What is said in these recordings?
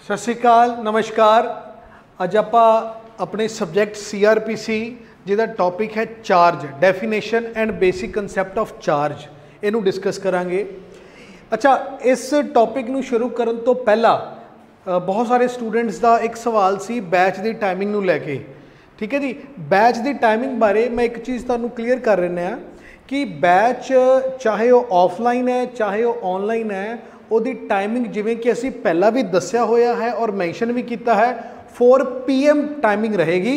सत श्री अकाल, नमस्कार। अज आप अपने सबजैक्ट CRPC जिहदा टॉपिक है charge, definition and basic concept of charge, इनू डिस्कस करांगे। अच्छा, इस टॉपिक नू शुरू करन तो पहला बहुत सारे स्टूडेंट्स का एक सवाल सी बैच की टाइमिंग नू लैके। ठीक है जी, बैच की टाइमिंग बारे मैं एक चीज़ तुहानू क्लीयर कर रहा कि बैच चाहे वो ऑफलाइन है चाहे वो ऑनलाइन है, ਉਹਦੀ टाइमिंग जिवें कि असी पहला भी दस्या होया है और मैंशन भी किया है 4 PM टाइमिंग रहेगी।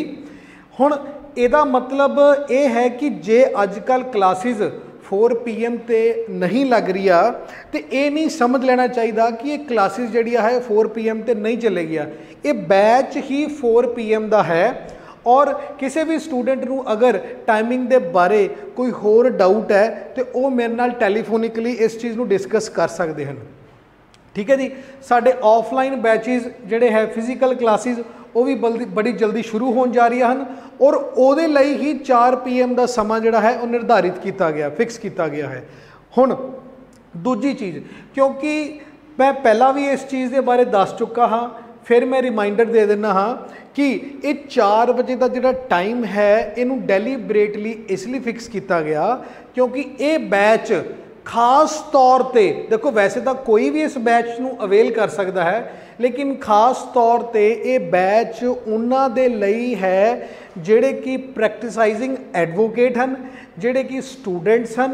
हुण ਇਹਦਾ मतलब ये है कि जे अजकल क्लासिस 4 PM ते नहीं लग रही आ तो ये नहीं समझ लेना चाहिए कि ये क्लासिस जी है 4 PM ते नहीं चलेगी। ये बैच ही 4 PM का है और किसी भी स्टूडेंट नू अगर टाइमिंग के बारे कोई होर डाउट है तो वो मेरे नाल टैलीफोनिकली इस चीज़ को डिस्कस कर सकते हैं। ठीक है जी, साढ़े ऑफलाइन बैचिज जोड़े है फिजिकल क्लासिस वो भी बड़ी जल्दी शुरू होने जा रही हैं और वो ही 4 PM का समा जोड़ा है वो निर्धारित किया गया, फिक्स किया गया है। हुण दूजी चीज़, क्योंकि मैं पहला भी इस चीज़ के बारे दस चुका हाँ, फिर मैं रिमाइंडर दे देना हाँ कि ये 4 बजे का जो टाइम है इनू डेलीबरेटली इसलिए फिक्स किया गया क्योंकि ये बैच खास तौर पे, देखो वैसे तो कोई भी इस बैच नू अवेल कर सकता है, लेकिन खास तौर पे ये बैच उन्हां दे लई है जिहड़े कि प्रैक्टिसाइजिंग एडवोकेट हैं, जिहड़े कि स्टूडेंट्स हैं,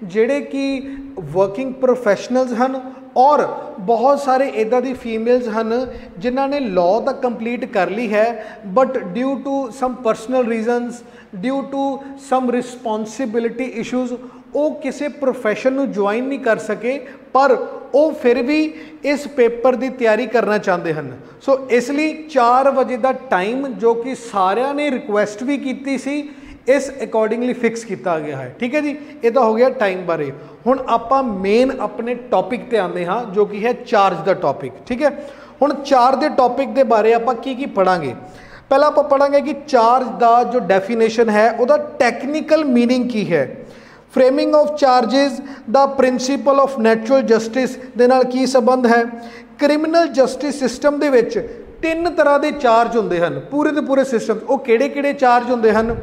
जिहड़े कि वर्किंग प्रोफैशनल्स हैं और बहुत सारे इदां दी फीमेल्स हैं जिन्हां ने लॉ तक कंप्लीट कर ली है but due to some personal reasons, due to some responsibility issues वो किसी प्रोफैशन को ज्वाइन नहीं कर सके पर वो फिर भी इस पेपर की तैयारी करना चाहते हैं। सो इसलिए 4 बजे का टाइम जो कि सारिਆਂ ने रिक्वेस्ट भी की सी इस अकॉर्डिंगली फिक्स किया गया है। ठीक है जी, ये तो हो गया टाइम बारे। हुण आपां मेन अपने टॉपिक ते आते हाँ जो कि है चार्ज का टॉपिक। ठीक है, हुण चार्ज के टॉपिक के बारे आपां की पढ़ांगे। पहला आपां पढ़ांगे कि चार्ज का जो डेफिनेशन है उसका टैक्नीकल मीनिंग की है, framing of charges, the principle of natural justice दे नाल की संबंध है। क्रिमिनल जस्टिस सिस्टम दे विच 3 तरह के चार्ज होंदे हन, पूरे के पूरे सिस्टम वो किहड़े-किहड़े चार्ज होंदे हन।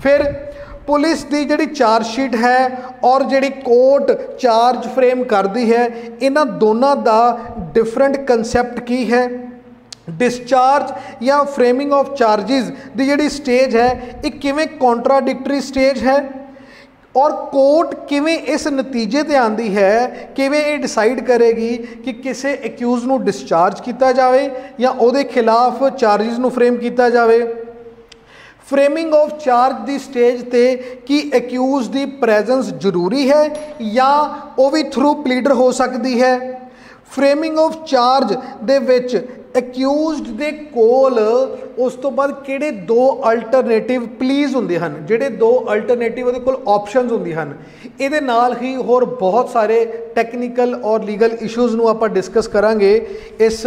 फिर पुलिस की जिहड़ी चार्जशीट है और जिहड़ी कोर्ट चार्ज फ्रेम करती है, इन्हां दोनों का डिफरेंट कंसैप्ट की है। डिस्चार्ज या फ्रेमिंग ऑफ चार्जिज की जिहड़ी स्टेज है ये किवें कॉन्ट्राडिक्टरी स्टेज है और कोर्ट किवें इस नतीजे ते आंदी है, किवें ये डिसाइड करेगी कि किसी एक्यूज़ नू डिस्चार्ज किया जाए या उहदे खिलाफ चार्जिज नू फ्रेम किया जाए। Framing of charge the stage ते कि एक्यूज़ दी प्रेजेंस जरूरी है या वो भी थ्रू प्लीडर हो सकती है। फ्रेमिंग ऑफ चार्ज दे विच एक्यूज़ड दे कोल उस तो बाद किहड़े 2 अल्टरनेटिव प्लीज़ होंदे हन, जिहड़े 2 अल्टरनेटिव उहदे कोल ऑप्शनस होंदी हन। इहदे नाल ही होर बहुत सारे टैक्नीकल और लीगल इशूज़ नूं आपां डिस्कस करांगे इस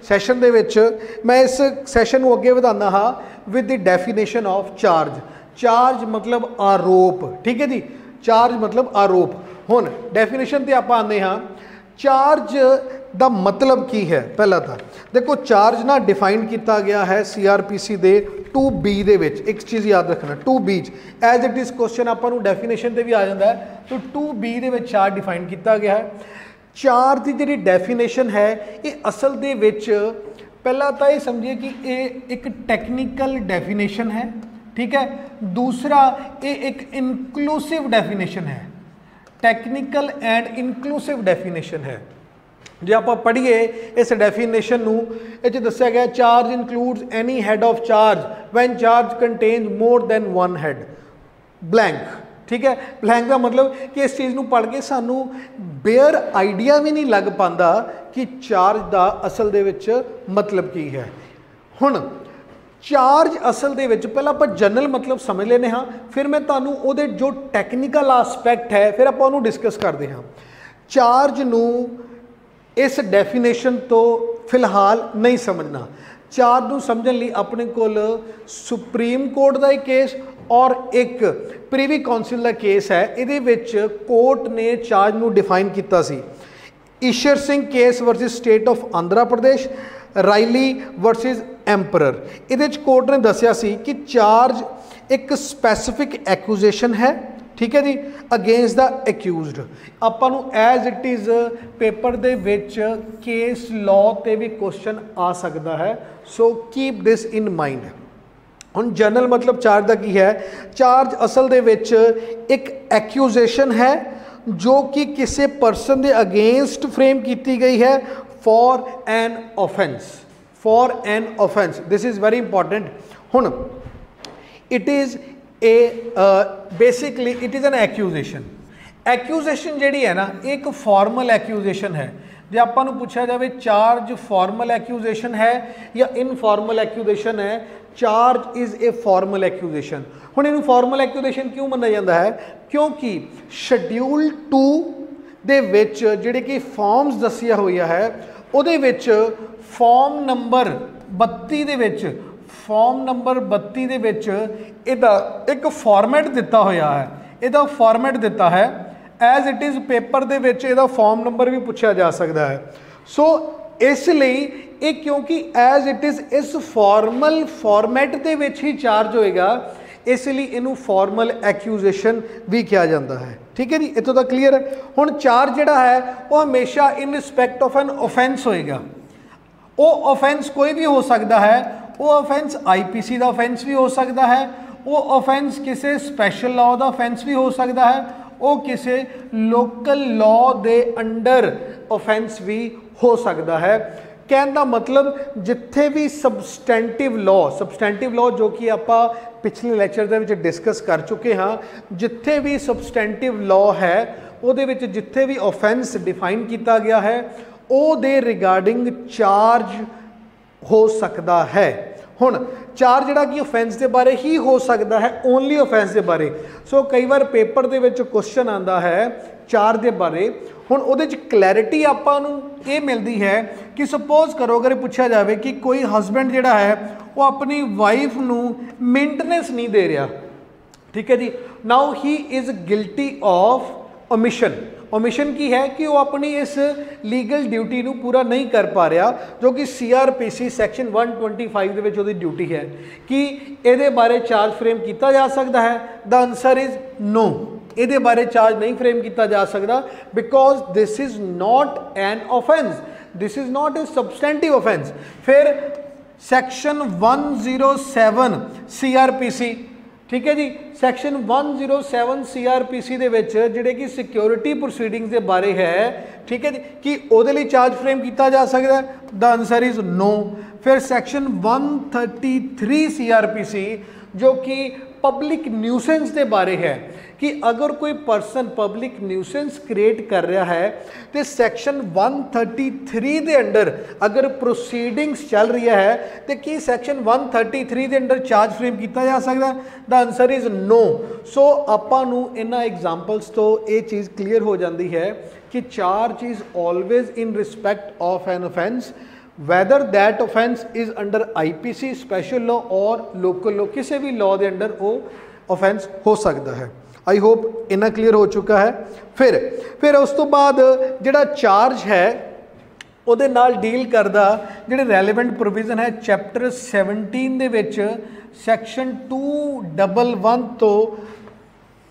सैशन दे विच। मैं इस सैशन नूं अगे वधाना हाँ with the definition of charge. Charge मतलब आरोप। ठीक है जी, चार्ज मतलब आरोप। हुण डेफिनेशन ते आपां आंदे हाँ, चार्ज का मतलब की है। पहला था देखो चार्ज ना डिफाइन किया गया है CRPC दे 2B दे विच। एक चीज़ याद रखना 2B as it is question आपां नूं डेफिनेशन ते भी आ जाता है, तो 2B दे विच चार्ज डिफाइन किया गया है। चार्ज की जिहड़ी डेफिनेशन है ये असल दे विच पहला तो ये समझिए कि ये एक टैक्नीकल डेफिनेशन है। ठीक है, दूसरा ये एक इनक्लूसिव डेफिनेशन है, टैक्नीकल एंड इनक्लूसिव डेफिनेशन है। जे आप पढ़िए इस डेफिनेशन नूं इह दस्सिया गया charge includes any head of charge when charge contains more than 1 head blank. ठीक है, ब्लैंक का मतलब कि इस चीज़ नूं पढ़ के सानू बेयर आइडिया भी नहीं लग पाता कि चार्ज का असल दे विच मतलब की है। हुण चार्ज असल दे विच पहला आप जनरल मतलब समझ लेने हाँ, फिर मैं तुहानूं उहदे जो टैक्नीकल आस्पैक्ट है फिर आप उहनूं डिस्कस करते हाँ। चार्ज नूं इस डेफिनेशन तो फिलहाल नहीं समझना। चार्ज नूं समझण लई अपने कोल सुप्रीम कोर्ट का एक केस और एक प्रीवी कौंसिल का केस है। इहदे विच कोर्ट ने चार्ज नूं डिफाइन किया सी। Ishwar Singh case versus state of Andhra Pradesh Riley versus emperor. इहदे च कोर्ट ने दस्सिया सी कि चार्ज एक स्पैसीफिक एक्यूजेशन है, ठीक है जी, अगेंस्ट द एक्यूज्ड। आपां नूं एज इट इज़ पेपर दे विच केस लॉ ते भी क्वेश्चन आ सकता है, so keep this in mind. हुण जनरल मतलब चार्ज का की है, चार्ज असल दे विच एक एक्यूजेशन है जो कि किसी परसन के अगेंस्ट फ्रेम की गई है for an offence, for an offence. This is very important. हुण it is a basically it is an accusation. Accusation जिहड़ी है ना, एक फॉर्मल एक्यूजेशन है। जे आपां नूं पुछया जाए चार्ज फॉर्मल एक्यूजेशन है या इनफॉर्मल एक्यूजेशन है, charge is a formal accusation. हुण इहनूं फॉर्मल एक्यूजेशन क्यों मन्निया जाता है? क्योंकि शेड्यूल 2 दे विच जिहड़े कि फॉर्म्स दसिया होया है, उहदे which form number 32 they which, form number 32 दे विच इहदा एक फॉर्मेट दिता होया है, इहदा फॉर्मेट दिता है एज इट इज़। पेपर दे विच इहदा फॉर्म नंबर भी पूछा जा सकता है। सो इसलिए एक क्योंकि एज इट इज़ इस फॉर्मल फॉर्मेट दे विच ही चार्ज होएगा, इसलिए इनू फॉर्मल एक्यूजेशन भी किया जाता है। ठीक है जी, इतों तक क्लीयर है। हुण चार्ज जिहड़ा है वो हमेशा इन रिस्पैक्ट ऑफ एन ऑफेंस होएगा। वो ऑफेंस कोई भी हो सकता है, वो ऑफेंस IPC का ऑफेंस भी हो सकता है, वो ऑफेंस किसी स्पैशल लॉ का ऑफेंस भी हो सकता है, वो किसी लोकल लॉ दे अंडर ऑफेंस भी हो सकता है। कहने का मतलब जिथे भी सबसटेंटिव लॉ जो कि आपां पिछले लेक्चर दे विच डिस्कस कर चुके हाँ, जिथे भी सबसटेंटिव लॉ है उहदे विच जिथे भी ऑफेंस डिफाइन किया गया है वो दे रिगार्डिंग चार्ज हो सकता है। हुण चार्ज जिहड़ा कि ऑफेंस के बारे ही हो सकता है, ओनली ऑफेंस के बारे। सो कई बार पेपर दे विच क्वेश्चन आता है चार्ज के बारे। हुण उहदे च क्लैरिटी आपां नूं ये मिलती है कि सपोज करो अगर पूछा जाए कि कोई हसबैंड जिहड़ा है वो अपनी वाइफ नूं मेंटेनेंस नहीं दे रहा, ठीक है जी, now he is guilty of omission. Omission की है कि वो अपनी इस लीगल ड्यूटी नूं पूरा नहीं कर पा रहा, जो कि CRPC सैक्शन 125 दे विच उहदी ड्यूटी है कि इहदे बारे चार्ज फ्रेम किया जा सकता है। द आंसर इज़ नो, इहदे बारे चार्ज नहीं फ्रेम किया जा सकता, because this is not an offence, this is not a substantive offence. फिर सैक्शन 107 CRPC, ठीक है जी, सैक्शन 107 CRPC दे विच जिहड़े कि सिक्योरिटी प्रोसीडिंग्स के बारे है, ठीक है जी, कि उहदे लई चार्ज फ्रेम किया जा सकता है। The answer is no. फिर सैक्शन 133 CRPC जो कि पब्लिक न्यूसेंस के बारे है कि अगर कोई पर्सन पब्लिक न्यूसेंस क्रिएट कर रहा है तो सैक्शन 133 के अंडर अगर प्रोसीडिंग्स चल रही है तो कि सैक्शन 133 के अंडर चार्ज फ्रेम किया जा सकता है? The answer is no. So आपां नूं इन्हां एग्जाम्पल्स तो ये चीज़ क्लीयर हो जाती है कि charge is always in respect of an offence, whether that offence is under IPC special law और local law, किसी भी लॉ के अंडर वो offence हो सकता है। आई होप इन्ना क्लीयर हो चुका है। फिर उस तो बाद जिहड़ा चार्ज है उहदे नाल डील करदा जिहड़े रेलिवेंट प्रोविजन है चैप्टर 17 दे विच सैक्शन 211 तो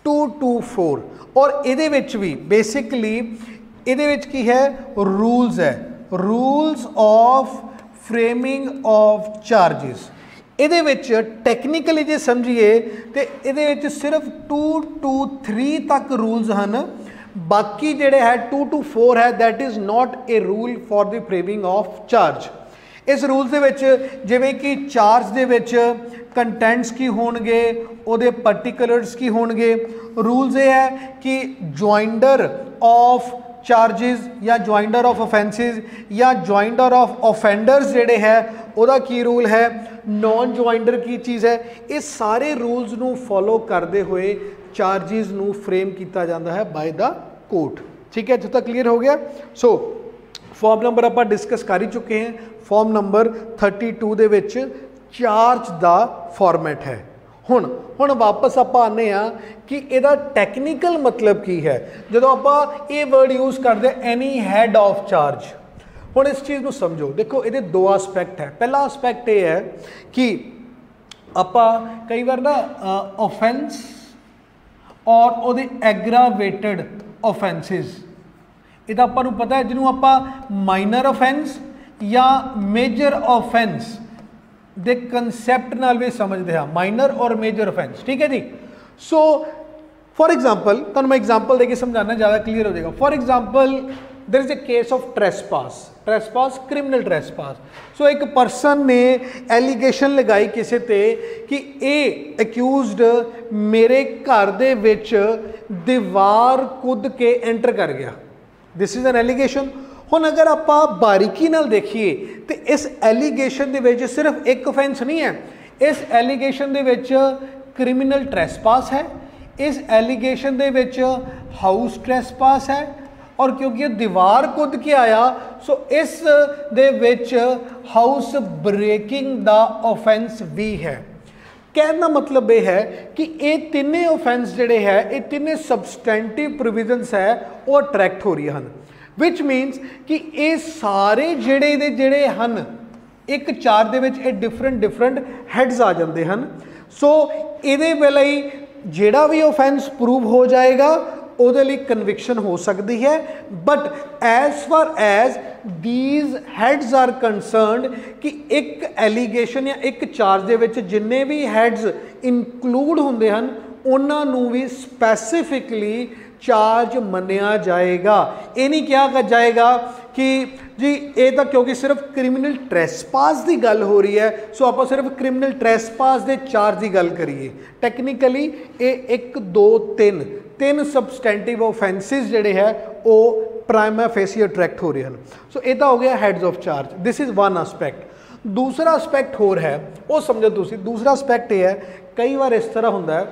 224 और इहदे विच भी बेसिकली इहदे विच की है रूल्स है, rules of framing of charges. इहदे विच टैक्नीकली जे समझिए तो इहदे विच सिर्फ 2 to 3 तक रूल्स हैं, बाकी जिहड़े है 2 to 4 है that is not a rule for the framing of charge. इस रूल्स दे विच जिवें कि चार्ज दे विच कंटेंट्स की होणगे, उहदे पर्टिकुलर्स की होणगे। रूल्स ये है कि ज्वाइंडर ऑफ चार्जिज या ज्वाइंडर ऑफ ऑफेंसिज या ज्वाइंडर ऑफ ऑफेंडर्स जिहड़े है उहदा की रूल है, नॉन ज्वाइंडर की चीज़ है। ये सारे रूल्स नू फॉलो करते हुए चार्जिज नू फ्रेम किया जाता है बाय द कोर्ट। ठीक है, इत्थे तक क्लीयर हो गया। सो फॉर्म नंबर आप डिस्कस कर ही चुके हैं। फॉर्म नंबर 32 दे विच चार्ज दा फॉर्मेट है। हुण वापस आप आने कि इहदा टैक्नीकल मतलब की है। जो आप ये वर्ड यूज़ करते एनी हैड ऑफ चार्ज, हुण इस चीज़ को समझो, देखो ये दो एस्पैक्ट है। पहला एस्पैक्ट ये है कि आपां कई बार ना ऑफेंस और उहदे एग्रावेटेड ऑफेंसिस, इहदा आपां नूं पता है जिन्हों आपां माइनर ऑफेंस या मेजर ऑफेंस दे कंसैप्ट नाल भी समझते हैं, माइनर और मेजर ऑफेंस, ठीक है जी। सो फॉर एग्जाम्पल तुहानूं मैं एग्जाम्पल देके समझाना ज़्यादा क्लीयर हो जाएगा। For example there is a case of trespass, trespass criminal trespass. So एक परसन ने एलीगेशन लगाई किसी ते कि ये अक्यूज्ड मेरे घर दे विच दीवार कुद के एंटर कर गया, दिस इज एन एलीगेशन। हुण अगर आप बारीकी नाल देखिए तो इस एलीगेशन दे विच सिर्फ एक ऑफेंस नहीं है, इस एलीगेशन दे विच क्रिमिनल ट्रेसपास है, इस एलीगेशन दे विच हाउस ट्रेसपास है, और क्योंकि दीवार कुद के आया सो इस दे विच हाउस ब्रेकिंग दा ऑफेंस भी है। कहने का मतलब यह है कि ये तीनों ऑफेंस जिहड़े है ये तीनों सबसटेंटिव प्रोविजनस है वो अट्रैक्ट हो रही हैं, विच मीनस कि ये सारे जिहड़े हन एक चार दे विच डिफरेंट डिफरेंट हैड्स आ जाते हैं। सो ये वेले जिहड़ा भी ऑफेंस प्रूव हो जाएगा ਉਹਦੇ ਲਈ कन्विक्शन हो सकती है, but as far as these heads are concerned कि एक एलीगेशन या एक चार्ज दे विच जिन्ने भी हैड्स इनकलूड होंदे हन उन्हां नूं भी स्पैसीफिकली चार्ज मन्निया जाएगा। ये नहीं कहा जाएगा कि जी ये तो क्योंकि सिर्फ क्रिमिनल ट्रेसपास की गल हो रही है सो आप सिर्फ क्रिमिनल ट्रेसपास के चार्ज की गल करिए। टैक्नीकली ये एक दो तीन सबसटेंटिव ऑफेंसिस जिहड़े है वो प्राइमा फेसी अट्रैक्ट हो रहे हैं। सो ये तो हो गया heads of charge, this is one aspect. दूसरा एस्पैक्ट होर है वो समझो तुसी, दूसरा एस्पैक्ट ये है कई बार इस तरह होंदा है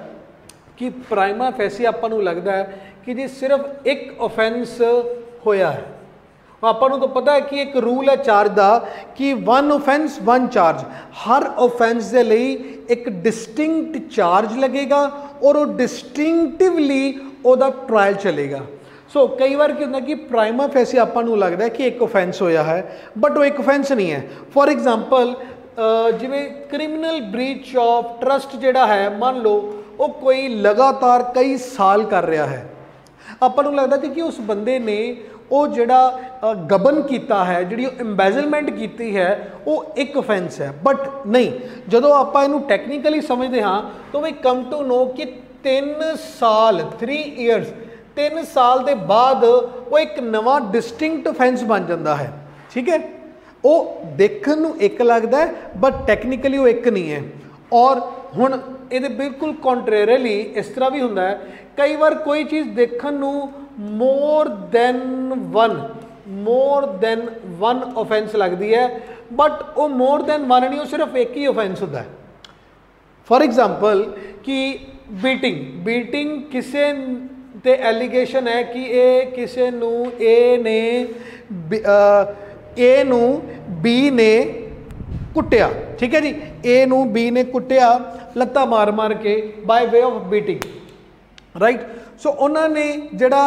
कि प्राइमा फेसी आपां नूं लगदा है कि जी सिर्फ एक ऑफेंस होया है। आपां नूं तो पता है कि एक रूल है चार्ज का कि वन ऑफेंस वन चार्ज, हर ऑफेंस के लिए एक डिस्टिंक्ट चार्ज लगेगा और वो डिस्टिंक्टिवली उसका ट्रायल चलेगा। सो कई बार क्या होंदा कि प्राइमा फेसी आपां नूं लगदा है कि एक ऑफेंस होया है बट वो एक ऑफेंस नहीं है। फॉर एग्जाम्पल जिवें क्रिमिनल ब्रीच ऑफ ट्रस्ट जिहड़ा है, मान लो वो कोई लगातार कई साल कर रहा है, आपां नूं लगदा कि उस बंदे ने वो जिहड़ा गबन किया है, जिहड़ी इंबैजलमेंट की है वो एक ऑफेंस है, बट नहीं जदों आपां इहनूं टैक्नीकली समझते हाँ तो वी कम टू नो कि 3 साल 3 ईयर्स 3 साल के बाद वो एक नवा डिस्टिंक्ट ऑफेंस बन जाता है। ठीक है, वो देखण नूं एक लगता है बट टैक्नीकली वो एक नहीं है। और हुण ये बिल्कुल कॉन्ट्रेरली इस तरह भी होंदा है, कई बार कोई चीज़ देखण नूं मोर देन वन ऑफेंस लगती है बट वो मोर देन वन नहीं, वो सिर्फ एक ही ऑफेंस होता है। फॉर एग्जाम्पल कि बीटिंग किसी ते एलीगेशन है कि ये किसी नूं ए नूं बी ने कुटिया, ठीक है जी, ए नूं बी ने कुटिया लत्ता मार मार के by way of beating, right. So उन्होंने जिहड़ा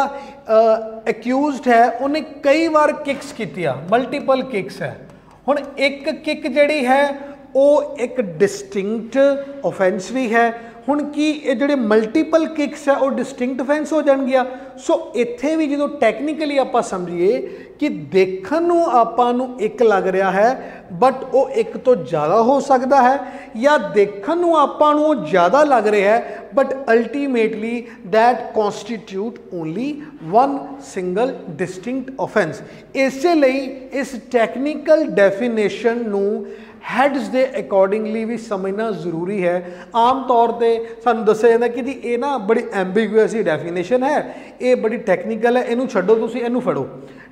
एक्यूज्ड है उन्हें कई बार किक्स कीतिया, मल्टीपल किक्स है। हुण एक किक जिहड़ी है वो एक डिस्टिंक्ट ऑफेंस भी है। हुण की ये जिहड़े मल्टीपल किक्स है वो डिस्टिंक्ट ऑफेंस हो जाणगिया। सो इत्थे भी जो टैक्नीकली आपां समझिए कि देखण नूं आपां नूं एक लग रहा है बट वो एक तो ज़्यादा हो सकता है, या देखण नूं आपां नूं ज़्यादा लग रहा है but ultimately that constitute only one single distinct offence. इसलिए इस टैक्नीकल डेफिनेशन नूं हैड्स के अकॉर्डिंगली भी समझना जरूरी है। आम तौर पर सानूं दस्सिया जाता कि जी ये ना बड़ी एम्बीगुअस डेफिनेशन है, ये बड़ी टैक्नीकल है, इनू छड्डो तुसीं इनू फड़ो।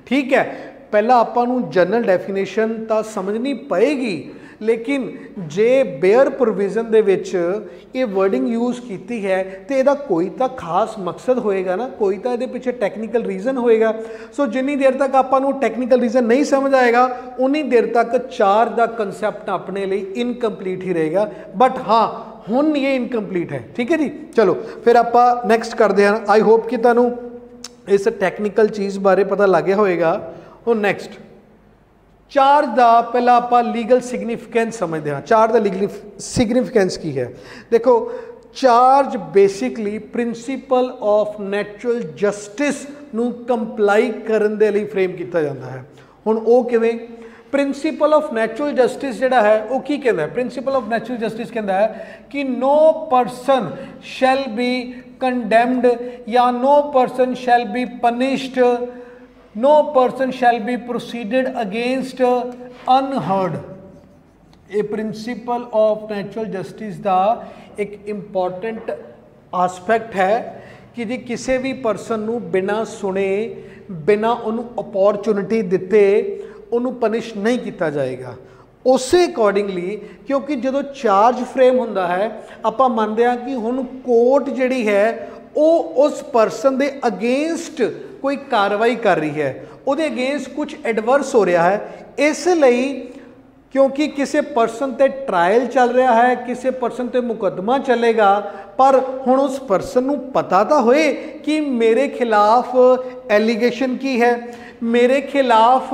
ठीक है, पहला आपां नूं जनरल डेफिनेशन तो समझनी पएगी, लेकिन जे बेयर प्रोविजन दे विच ये वर्डिंग यूज़ की है तो यदा कोई तो खास मकसद होएगा ना, कोई तो ये पीछे टैक्नीकल रीजन होएगा। सो जिन्नी देर तक आपां नूं टैक्नीकल रीजन नहीं समझ आएगा उन्नी देर तक चार्ज का कंसैप्ट अपने लिए इनकंप्लीट ही रहेगा। बट हाँ हुण ये इनकंप्लीट है। ठीक है जी, चलो फिर आपां नैक्सट करते हैं। आई होप कि तुहानूं इस टैक्नीकल चीज़ बारे पता लग गया होएगा। हुण नैक्सट चार्ज का पहला आप लीगल सिग्निफिकेंस समझते हैं। चार्ज का लीगल सिग्निफिकेंस की है? देखो, charge basically principal of natural justice नू कंप्लाई करन दे लई फ्रेम किया जाता है। हुण वो किवें? प्रिंसीपल ऑफ नैचुरल जस्टिस जिहड़ा है वो की कहता है? प्रिंसीपल ऑफ नैचुरल जस्टिस कहता है कि no person shall be condemned या no person shall be punished, no person shall be proceeded against unheard. ये प्रिंसीपल ऑफ नैचुरल जस्टिस का एक इंपॉर्टेंट आस्पैक्ट है कि जी किसी भी परसन नू बिना सुने, बिना उन्होंने अपॉर्चुनिटी दिते उन्होंने पनिश नहीं किया जाएगा। उस अकॉर्डिंगली क्योंकि जो चार्ज फ्रेम होंदा है, आपां मानते हैं कि हुण कोर्ट जिहड़ी है वो उस परसन के अगेंस्ट कोई कार्रवाई कर रही है, उहदे अगेंस्ट कुछ एडवर्स हो रहा है। इसलिए क्योंकि किसी परसन ते ट्रायल चल रहा है, किसी परसन ते मुकदमा चलेगा, पर हुण उस परसन नूं पता तो होए कि मेरे खिलाफ एलीगेशन की है, मेरे खिलाफ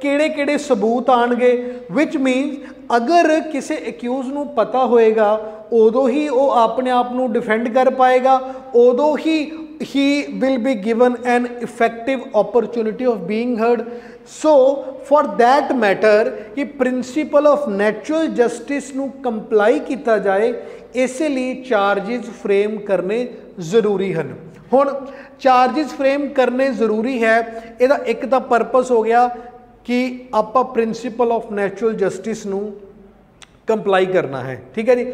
किहड़े किहड़े सबूत आणगे। विच मीनस अगर किसी एक्यूज नूं पता होएगा उदों ही वो अपने आप नूं डिफेंड कर पाएगा, उदों he will be given an effective opportunity of being heard. So for that matter कि प्रिंसीपल ऑफ नैचुरल जस्टिस नूं कंप्लाई किया जाए, इसलिए चार्जिज फ्रेम करने जरूरी हैं। हुण चार्जिज फ्रेम करने जरूरी है, इहदा एक तो परपस हो गया कि आपां प्रिंसीपल ऑफ नैचुरल जस्टिस नूं कंप्लाई करना है, ठीक है जी।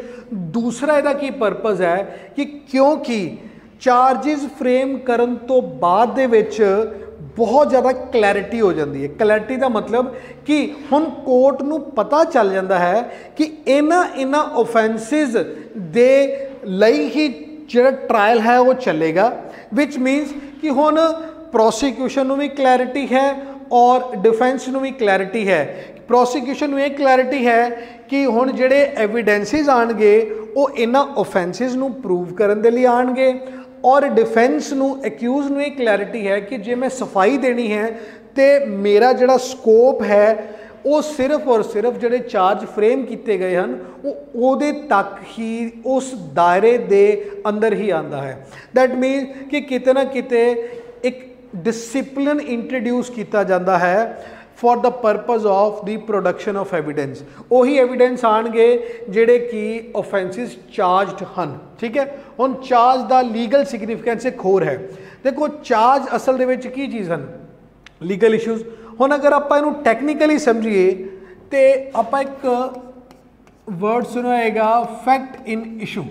दूसरा इहदा की परपस है कि क्योंकि चार्जिज फ्रेम करन तो बाद दे विच बहुत ज़्यादा क्लैरिटी हो जाती है। क्लैरिटी का मतलब कि हुण कोर्ट नूं पता चल जाता है कि इन्हां ऑफेंसिस दे लई ही जिहड़ा ट्रायल है वो चलेगा। विच मीनस कि हुण प्रोसीक्यूशन नूं भी क्लैरिटी है और डिफेंस नूं भी क्लैरिटी है। प्रोसीक्यूशन नूं ये क्लैरिटी है कि हुण जिहड़े एविडेंसिस आउणगे वो इन्हां ऑफेंसिस नूं प्रूव करन दे लई आउणगे, और डिफेंस नूं एक्यूज नूं ये क्लैरिटी है कि जे मैं सफाई देनी है तो मेरा जिहड़ा स्कोप है वो सिर्फ और सिर्फ जिहड़े चार्ज फ्रेम किए गए हैं वो तक ही उस दायरे दे अंदर ही आंदा है। दैट मीन कि किते ना किते एक डिसिपलिन इंट्रोड्यूस किया जाता है for the purpose of the production of evidence. वही एविडेंस आएंगे जिहड़े कि ऑफेंसिस चार्जड हैं, ठीक है। हुण चार्ज का लीगल सिग्निफिकेंस एक होर है। देखो, चार्ज असल दे विच की चीज़ हैं? Legal issues. हुण अगर आपां इहनूं टैक्नीकली समझिए तो आपां एक वर्ड सुनिया होगा fact in issue.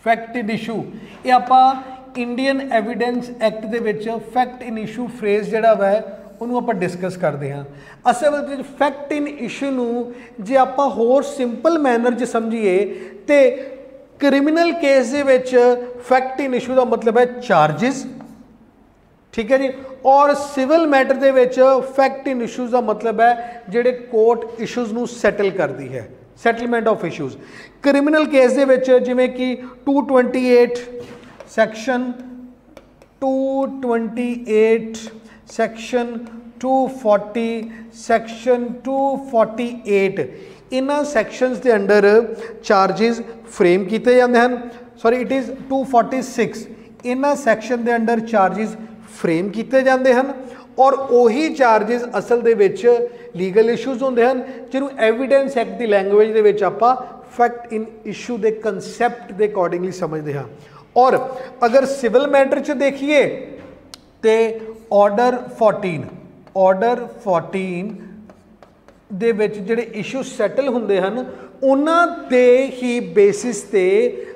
Fact in issue ये आपां इंडियन एविडेंस एक्ट दे विच फैक्ट इन इशू फ्रेज जिहड़ा वै उन्होंने आप डिस्कस करते हैं। असल में फैक्ट इन इशू नूं जे आप होर सिंपल मैनर च समझिए तो क्रिमिनल केस दे विच फैक्ट इन इशू का मतलब है चार्जिस, ठीक है जी। और सिविल मैटर दे विच फैक्ट इन इशूज़ का मतलब है जिहड़े कोर्ट इशूज़ नूं सैटल करती है, settlement of issues. Criminal case दे विच जिवें कि 228 सैक्शन 228 सैक्शन 240 सैक्शन 248 इन्हां सैक्शनस के अंडर चार्जिज फ्रेम किए जाते हैं। सॉरी, इट इज़ 246 इन्हां सैक्शन के अंडर चार्जिज फ्रेम किए जाते हैं और उही चार्जिज असल दे विच लीगल इशूज़ होंदे हैं जिन्हों एविडेंस एक्ट की लैंगुएज दे विच आपां फैक्ट इन इशू के कंसैप्ट के अकॉर्डिंगली समझते हैं। और अगर सिविल मैटर च देखिए तो ऑर्डर 14 दे विच जिहड़े इशू सैटल हुंदे हन उन्हां दे ही बेसिस ते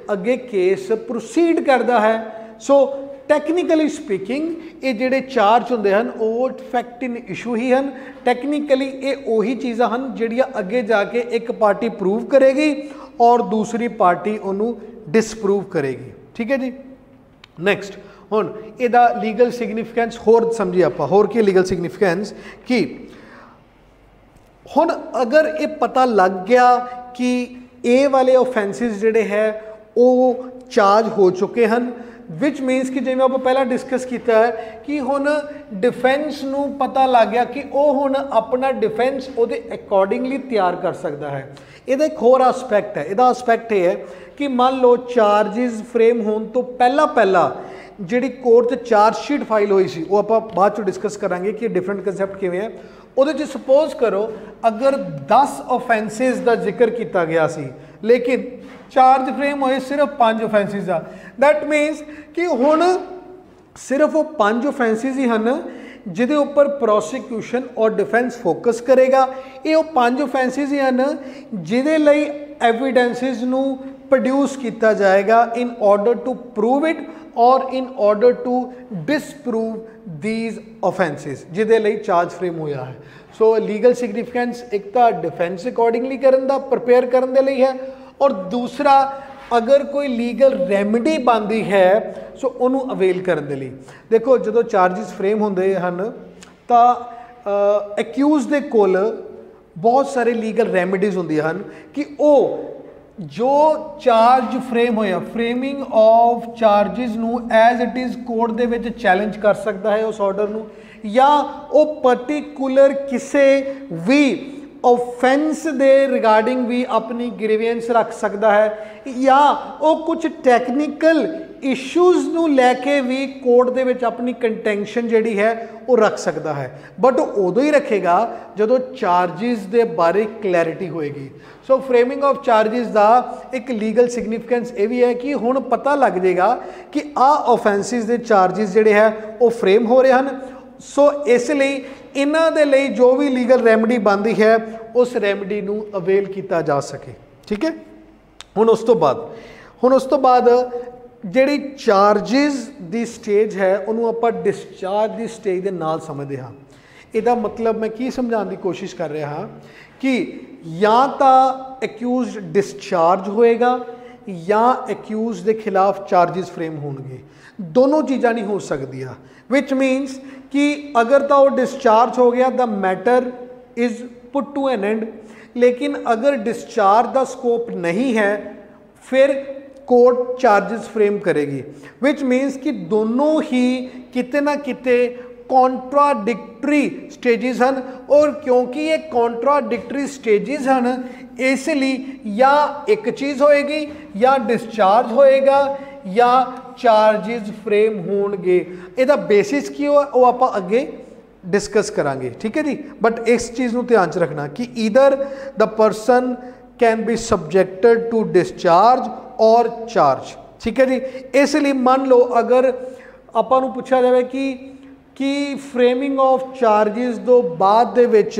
अगे केस प्रोसीड करता है। सो टैक्नीकली स्पीकिंग ये जिहड़े चार्ज हुंदे हन वो फैक्ट इन इशू ही हैं। टैक्नीकली ये उही चीज़ां हन जिहड़ियां अगे जाके एक पार्टी प्रूव करेगी और दूसरी पार्टी उन्होंने डिसप्रूव करेगी, ठीक है जी। नैक्सट हुण इहदा लीगल सिग्निफिकेंस होर समझिए आप होर की लीगल सिग्निफिकेंस कि हुण अगर ये पता लग गया कि ए वाले ऑफेंसिस जिहड़े है वो चार्ज हो चुके हैं विच मीनस कि जिवें आपां पहला डिस्कस किया है कि हुण डिफेंस नूं पता लग गया कि वो हुण अपना डिफेंस उहदे अकॉर्डिंगली तैयार कर सकता है। इहदा एक होर आस्पैक्ट है, इहदा आस्पैक्ट ये है कि मान लो चार्जिज फ्रेम होने तो पहला जिहड़ी कोर्ट च चार्जशीट फाइल हुई सी, वो आपां बाद चों डिस्कस करांगे कि डिफरेंट कंसैप्ट किवें है। उहदे च सपोज करो अगर 10 ऑफेंसिस का जिक्र किया गया सी, लेकिन चार्ज फ्रेम होए सिर्फ 5 ऑफेंसिस का, दैट मीनस कि हुण सिर्फ वो 5 ऑफेंसिस ही हैं जिहदे उपर प्रोसिक्यूशन और डिफेंस फोकस करेगा। ये वो 5 ऑफेंसिस ही हैं जिहदे लई एविडेंसिस नूं प्रोड्यूस किया जाएगा in order to prove it और in order to disprove these offences जिहदे लई चार्ज फ्रेम होया है। सो लीगल सिग्निफिकेंस एक तो डिफेंस अकॉर्डिंगली करन दा प्रिपेयर करन दे लई है, और दूसरा अगर कोई लीगल रैमेडी बनती है सो उन्होंने अवेल करने के लिए। देखो जो चार्जिस फ्रेम होंदे हैं तो एक्यूज दे कोल बहुत सारे लीगल रैमेडीज होंदियां हैं कि वो जो चार्ज फ्रेम होया फ्रेमिंग ऑफ चार्जिस नू एज इट इज़ कोर्ट दे विच चैलेंज कर सकता है उस ऑर्डर नू, या वो पर्टिकुलर किसी भी ऑफेंस दे रिगार्डिंग भी अपनी ग्रीवेंस रख सकता है, या वो कुछ टैक्नीकल इशूज़ नू लैके भी कोर्ट दे विच अपनी कंटेंशन जिहड़ी है वो रख सकता है। बट उदों ही रखेगा जदों चार्जिस दे बारे क्लैरिटी होएगी। सो फ्रेमिंग ऑफ चार्जिस का एक लीगल सिग्निफिकेंस ये भी है कि हुण पता लग जाएगा कि आ ऑफेंसिस दे चार्जिस जिहड़े है वो फ्रेम हो रहे हैं। सो इसलिए इन्हां दे लई जो भी लीगल रैमेडी बनती है उस रैमेडी नूं अवेल किया जा सके। ठीक है, हुण उस तो बाद जिहड़ी चार्जिस दी स्टेज है उन्होंने आपां डिस्चार्ज दी स्टेज दे नाल समझदे हां। इहदा मतलब मैं की समझाने की कोशिश कर रहा हाँ कि या तो एक्यूज डिस्चार्ज होएगा या एक्यूज के खिलाफ चार्जिस फ्रेम होंगे, दोनों चीज़ां नहीं हो सकदियां। विच मीनस कि अगर तो वो डिस्चार्ज हो गया the matter is put to an end, लेकिन अगर डिस्चार्ज का स्कोप नहीं है फिर कोर्ट चार्जिस फ्रेम करेगी। विच मीनस कि दोनों ही किते ना किते कॉन्ट्राडिक्टरी स्टेजिस हैं, और क्योंकि ये कॉन्ट्राडिक्टरी स्टेजिस हैं इसलिए या एक चीज़ होएगी या डिस्चार्ज होएगा या चार्जिस फ्रेम होणगे। इहदा बेसिस की हो वो आपां अगे डिस्कस करांगे। ठीक है जी, बट इस चीज़ को ध्यान च रखना कि either the person can be subjected to discharge और चार्ज। ठीक है जी, इसलिए मान लो अगर आपां नूं पुछा जाए कि फ्रेमिंग ऑफ चार्जिस तो बाद दे विच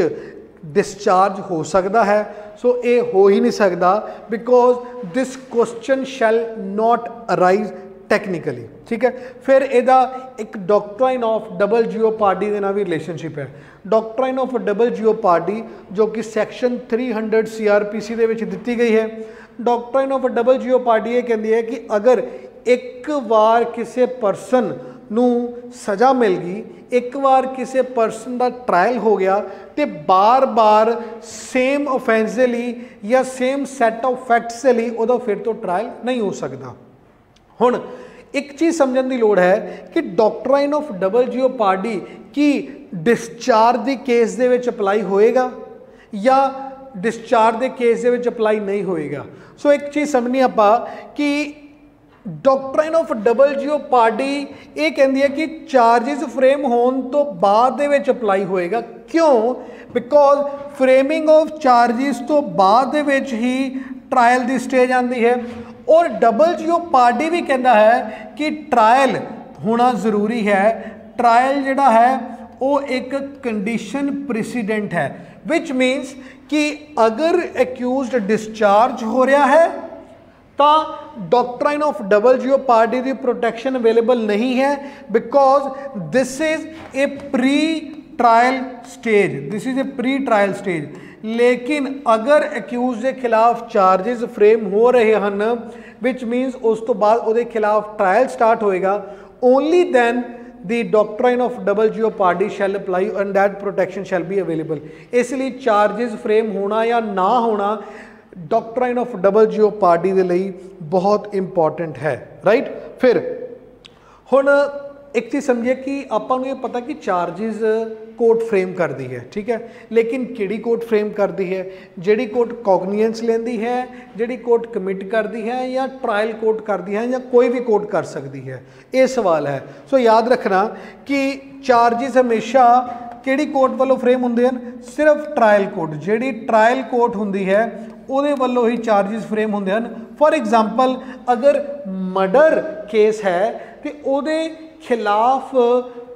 डिस्चार्ज हो सकता है, सो ये हो ही नहीं सकता because this question shall not arise technically. ठीक है, फिर ਇਹਦਾ एक डॉक्ट्राइन ऑफ डबल जियोपार्डी के नाल भी रिलेशनशिप है। डॉक्ट्राइन ऑफ डबल जियोपार्डी जो कि सैक्शन 300 CRPC ਦੇ ਵਿੱਚ ਦਿੱਤੀ गई है। डॉक्ट्राइन ऑफ डबल जियोपार्डी ये कहती है कि अगर एक बार किसी परसन नू सज़ा मिल गई, एक बार किसी परसन का ट्रायल हो गया तो बार बार सेम ऑफेंस के लिए या सेम सैट ऑफ फैक्ट्स के लिए उहदा फिर तो ट्रायल नहीं हो सकता। हुण एक चीज़ समझने की लोड़ है कि डॉक्ट्राइन ऑफ डबल जियोपार्डी की डिस्चार्ज के केस दे विच अप्लाई होएगा या डिस्चार्ज के केस दे विच अप्लाई नहीं होएगा। सो एक चीज़ समझनी आपां कि डॉक्ट्राइन ऑफ डबल जियोपार्डी ये कहती है कि चार्जिस फ्रेम होने तो बाद दे विच अप्लाई होएगा। क्यों? बिकॉज फ्रेमिंग ऑफ चार्जिस तो बाद दे विच ही ट्रायल की स्टेज आती है, और डबल जियोपार्डी भी कहता है कि ट्रायल होना ज़रूरी है। ट्रायल जिहड़ा है वो एक कंडीशन प्रेसिडेंट है, विच मीनस कि अगर एक्यूज्ड डिस्चार्ज हो रहा है तो डॉक्ट्राइन ऑफ डबल जियोपार्डी की प्रोटेक्शन अवेलेबल नहीं है because this is a pre trial stage, this is a pre trial stage. लेकिन अगर एक्यूज के खिलाफ चार्जिस फ्रेम हो रहे हैं विच मीनस उस तो बाद उसके खिलाफ ट्रायल स्टार्ट होएगा, only then the doctrine of double jeopardy shall apply and that protection shall be available. इसलिए चार्जिस फ्रेम होना या ना होना डॉक्ट्राइन ऑफ डबल जियोपार्डी के लिए बहुत इंपॉर्टेंट है। राइट, फिर हुण एक चीज़ समझिए कि आपां नूं ये पता कि चार्जिज कोर्ट फ्रेम करती है, ठीक है, लेकिन किहड़ी कोर्ट फ्रेम करती है? जिहड़ी कोर्ट कॉगनीएंस लैंदी है, जिहड़ी कोर्ट कमिट करती है, या ट्रायल कोर्ट करती है, या कोई भी कोर्ट कर सकती है, ये सवाल है। सो याद रखना कि चार्जिज हमेशा किहड़ी कोर्ट वालों फ्रेम हुंदे हन? सिर्फ ट्रायल कोर्ट। जिहड़ी ट्रायल कोर्ट हुंदी है ਉਹਦੇ ਵੱਲੋਂ ही चार्जिज फ्रेम ਹੁੰਦੇ ਹਨ। फॉर एग्जाम्पल अगर मर्डर केस है तो ਉਹਦੇ खिलाफ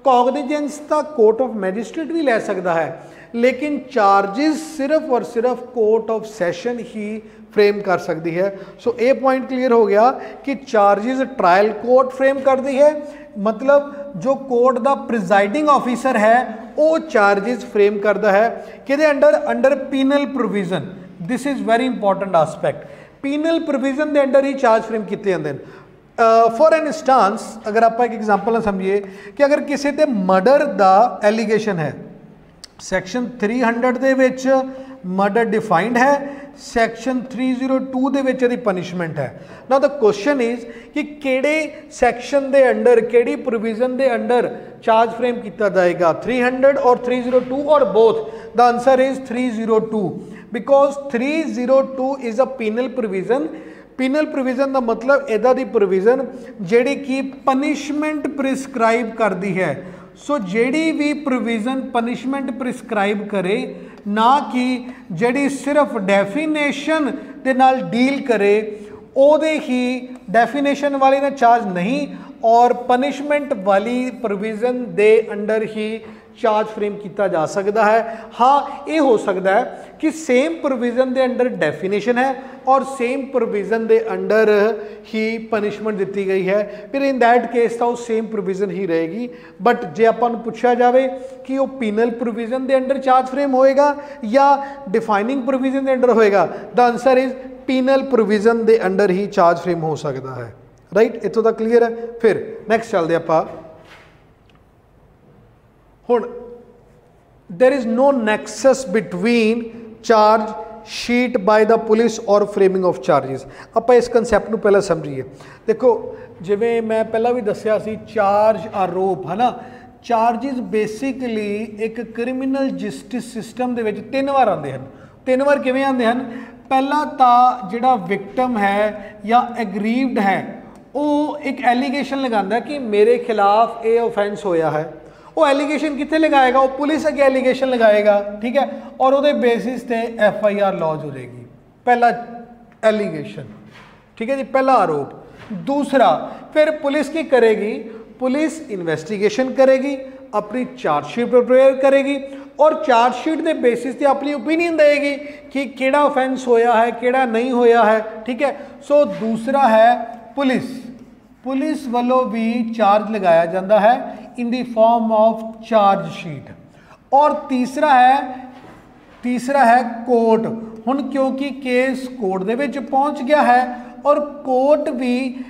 कॉगनिजेंस का कोर्ट ऑफ मैजिस्ट्रेट भी ले सकता है, लेकिन चार्जिज सिर्फ और सिर्फ court of session he frame कर सकती है। सो ये पॉइंट क्लियर हो गया कि चार्जिज ट्रायल कोर्ट फ्रेम करती है, मतलब जो कोर्ट का प्रिजाइडिंग ऑफिसर है वो चार्जिज फ्रेम करता है कि under under penal provision. This is very important aspect. Penal provision के अंडर ही चार्ज फ्रेम किए जाते हैं। फॉर एन इंस्टांस अगर आप एक एग्जाम्पल समझिए कि अगर किसी ते मर्डर का एलीगेशन है, सैक्शन 300 दे विच मर्डर डिफाइंड है, सैक्शन 302 दे विच इहदी पनिशमेंट है। नाउ द क्वेश्चन इज कि किहड़े सैक्शन दे अंडर, किहड़ी प्रोविजन दे अंडर चार्ज फ्रेम किया जाएगा, 300 और 302 और both? The answer is 302 because 302 is a penal provision. Penal provision का मतलब इहदा दी प्रोविजन जिहड़ी कि पनिशमेंट प्रिस्क्राइब करती है। सो जिहड़ी भी प्रोविजन पनिशमेंट प्रिस्क्राइब करे, ना कि जिहड़ी सिर्फ डेफिनेशन दे नाल डील करे, ओदे ही डेफिनेशन वाली ना चार्ज नहीं और पनिशमेंट वाली प्रोविजन दे अंडर ही चार्ज फ्रेम किया जा सकता है। हाँ, ये हो सकता है कि सेम प्रोविजन दे अंडर डेफिनेशन है और सेम प्रोविजन दे अंडर ही पनिशमेंट दी गई है, फिर इन दैट केस तो सेम प्रोविजन ही रहेगी। बट जे आपां पूछा जाए कि वो पीनल प्रोविजन दे अंडर चार्ज फ्रेम होएगा या डिफाइनिंग प्रोविजन दे अंडर होएगा, the answer is penal provision दे अंडर ही चार्ज फ्रेम हो सकता है। राइट, इतों तक क्लीयर है। फिर नैक्सट चलते आपां हुण there is no nexus between charge sheet by the police और फ्रेमिंग ऑफ चार्जिज। आप इस कंसैप्ट को पहला समझिए। देखो जिवें मैं पहला भी दसिया सी, चार्ज आरोप है ना, चार्जिज बेसिकली एक क्रिमिनल जस्टिस सिस्टम दे विच 3 बार आते हैं। 3 बार किवें आते हैं? पहला तो जिहड़ा विक्टम है या एग्रीव्ड है वो एक एलीगेशन लगाता है कि मेरे खिलाफ ये ऑफेंस होया है। वो एलीगेशन कितने लगाएगा? वो पुलिस अगे एलीगेशन लगाएगा, ठीक है, और वो बेसिस पे FIR लॉन्च हो जाएगी। पहला एलीगेशन, ठीक है जी, पहला आरोप। दूसरा फिर पुलिस की करेगी? पुलिस इन्वेस्टिगेशन करेगी, अपनी चार्जशीट प्रिपेयर करेगी और चार्जशीट के बेसिस पे अपनी ओपीनियन देगी कि केड़ा ऑफेंस होया है, केड़ा नहीं होया है, ठीक है। सो दूसरा है पुलिस वालों भी चार्ज लगाया जाता है in the form of charge sheet. और तीसरा है कोर्ट। हुण क्योंकि केस कोर्ट दे विच पहुंच गया है और कोर्ट भी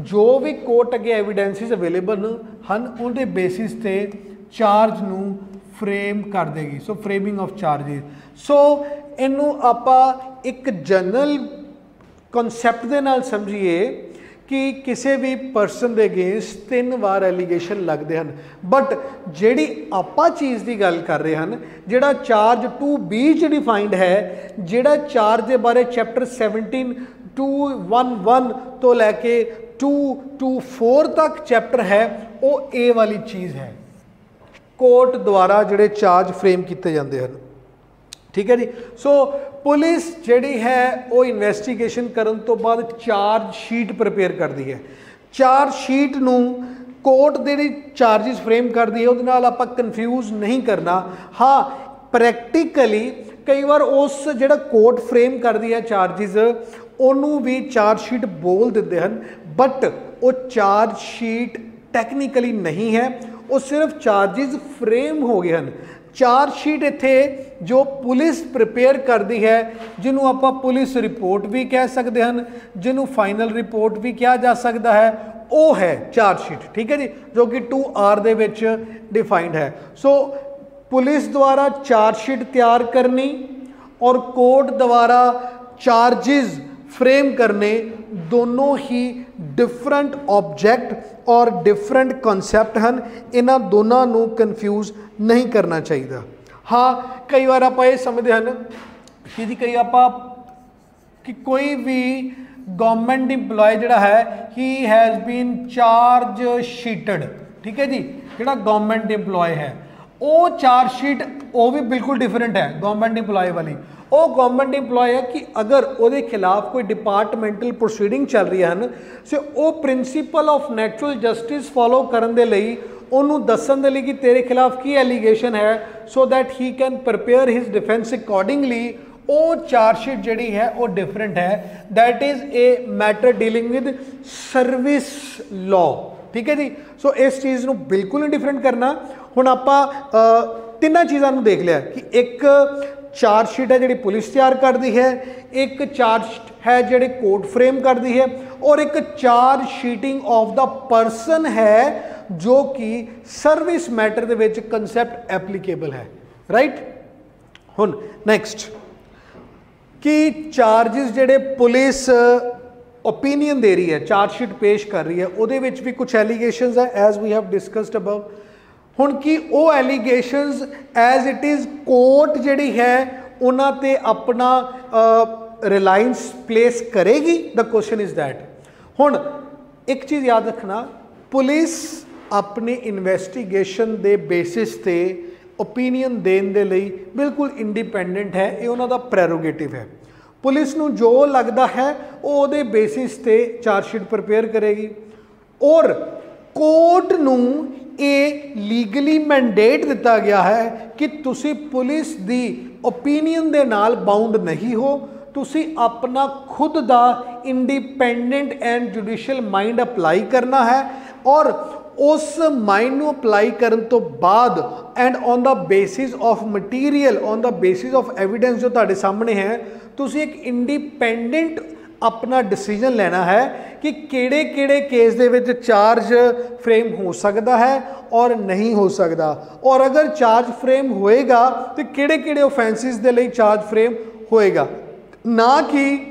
जो भी कोर्ट अगे एविडेंसिस अवेलेबल हैं उनके बेसिस ते चार्ज नू फ्रेम कर देगी। सो फ्रेमिंग ऑफ चार्जिज। सो इनू आपां एक जनरल कॉन्सैप्ट दे नाल समझिए कि किसी भी परसन के अगेंस्ट 3 बार एलीगेशन लगते हैं। बट जिहड़ी आपां चीज़ की गल कर रहे हैं, जिहड़ा चार्ज 2B च डिफाइंड है, जिहड़ा चार्ज के बारे चैप्टर 17(2)(1)(1) तो लैके 2(2)(4) तक चैप्टर है, वो ए वाली चीज़ है। कोर्ट द्वारा जिहड़े चार्ज फ्रेम किए जाते हैं, ठीक है जी। सो पुलिस जिहड़ी है वो इन्वेस्टिगेशन करन तो बाद चार्ज शीट प्रिपेयर करती है। चार्ज शीट नू कोर्ट दे चार्जिस फ्रेम करती है, उहदे नाल आपां कन्फ्यूज नहीं करना। हाँ, प्रैक्टिकली कई बार उस जिहड़ा कोर्ट फ्रेम करती है चार्जिस उन्होंने भी चार्ज शीट बोल देते हैं, बट वो चार्ज शीट टैक्नीकली नहीं है, वो सिर्फ चार्जिस फ्रेम हो गए हैं। चार्ज शीट इत्थे जो पुलिस प्रिपेयर करती है, जिन्हों आप पुलिस रिपोर्ट भी कह सकते हैं, जिन्हों फाइनल रिपोर्ट भी कहा जा सकता है, वो है चार्ज शीट, ठीक है जी, जो कि 2R दे विच डिफाइंड है। सो पुलिस द्वारा चार्ज शीट तैयार करनी और कोर्ट द्वारा चार्जिज फ्रेम करने दोनों ही डिफरेंट ऑब्जेक्ट और डिफरेंट कॉन्सैप्ट हैं, इन्हां दोनों नूं कन्फ्यूज नहीं करना चाहिए। हाँ कई बार आप ये समझते हैं कि जी कई आप कि कोई भी गवर्नमेंट इंपलॉय जिहड़ा है he has been charge sheeted, ठीक है जी, जिहड़ा गवर्नमेंट इंपलॉय है वो चार्ज शीट वो भी बिल्कुल डिफरेंट है गवर्नमेंट इंपलॉय वाली। वो गवर्नमेंट इंपलॉय है कि अगर वो खिलाफ कोई डिपार्टमेंटल प्रोसीडिंग चल रही है सो वो principal of natural justice follow करने के लिए उन्होंने दसन दे लई कि तेरे खिलाफ की एलीगेशन है so that he can prepare his defence accordingly. वो चार्जशीट जिहड़ी है वो डिफरेंट है, that is a matter dealing with service law, ठीक है जी। सो इस चीज़ को बिल्कुल नहीं डिफरेंट करना। हुण आपां तिन्नां चीज़ां नूं देख लिया कि एक चार्जशीट है जिहड़ी पुलिस तैयार करती है, एक चार्ज है जिहड़ी कोर्ट फ्रेम करती है, और एक charge sheeting of the person है जो कि सर्विस मैटर दे विच कंसैप्ट एप्लीकेबल है, राइट। हुण नैक्सट कि चार्जिस जिहड़े पुलिस ओपीनियन दे रही है, चार्जशीट पेश कर रही है, उहदे विच भी कुछ एलीगेशंस है as we have discussed above. हुण कि वो allegations as it is court जिहड़ी है उन्हां ते अपना रिलायंस प्लेस करेगी, द क्वेश्चन इज़ दैट। हुण एक चीज़ याद रखना, पुलिस अपनी इन्वेस्टिगेशन दे बेसिस ते ओपीनियन देने दे लई बिल्कुल इंडिपेंडेंट है, ये उन्हां दा प्रेरोगेटिव है। पुलिस नूं जो लगता है वो उहदे बेसिस ते चार्जशीट प्रिपेयर करेगी, और कोर्ट नूं ये लीगली मैंडेट दिता गया है कि तुसी पुलिस दी ओपीनियन दे नाल बाउंड नहीं हो, तुसी अपना खुद दा independent and judicial mind apply करना है, और उस माइंड नूं अप्लाई करन तो बाद and on the basis of material, on the basis of evidence जो तुहाडे सामने है, तुसी एक इंडिपेंडेंट अपना डिसीजन लेना है कि किहड़े किहड़े केस दे विच चार्ज फ्रेम हो सकता है और नहीं हो सकता, और अगर चार्ज फ्रेम होएगा तो किहड़े किहड़े ऑफेंसिस दे लई चार्ज फ्रेम होएगा, ना कि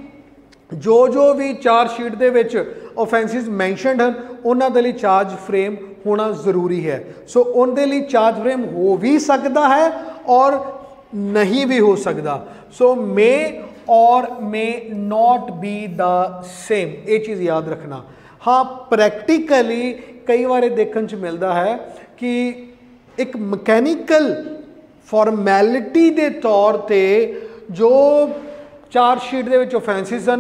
जो भी चार्जशीट दे विच ऑफेंसिस मैंशनड हैं उन्हां दे लई चार्ज फ्रेम होना ज़रूरी है। सो उनके लिए चार्ज फ्रेम हो भी सकता है और नहीं भी हो सकता। सो मे और may not be the same, ये चीज़ याद रखना। हाँ प्रैक्टिकली कई बार देखने च मिलता है कि एक मकैनिकल फॉर्मैलिटी के तौर पर जो चार्जशीट दे विच ऑफेंसिस हैं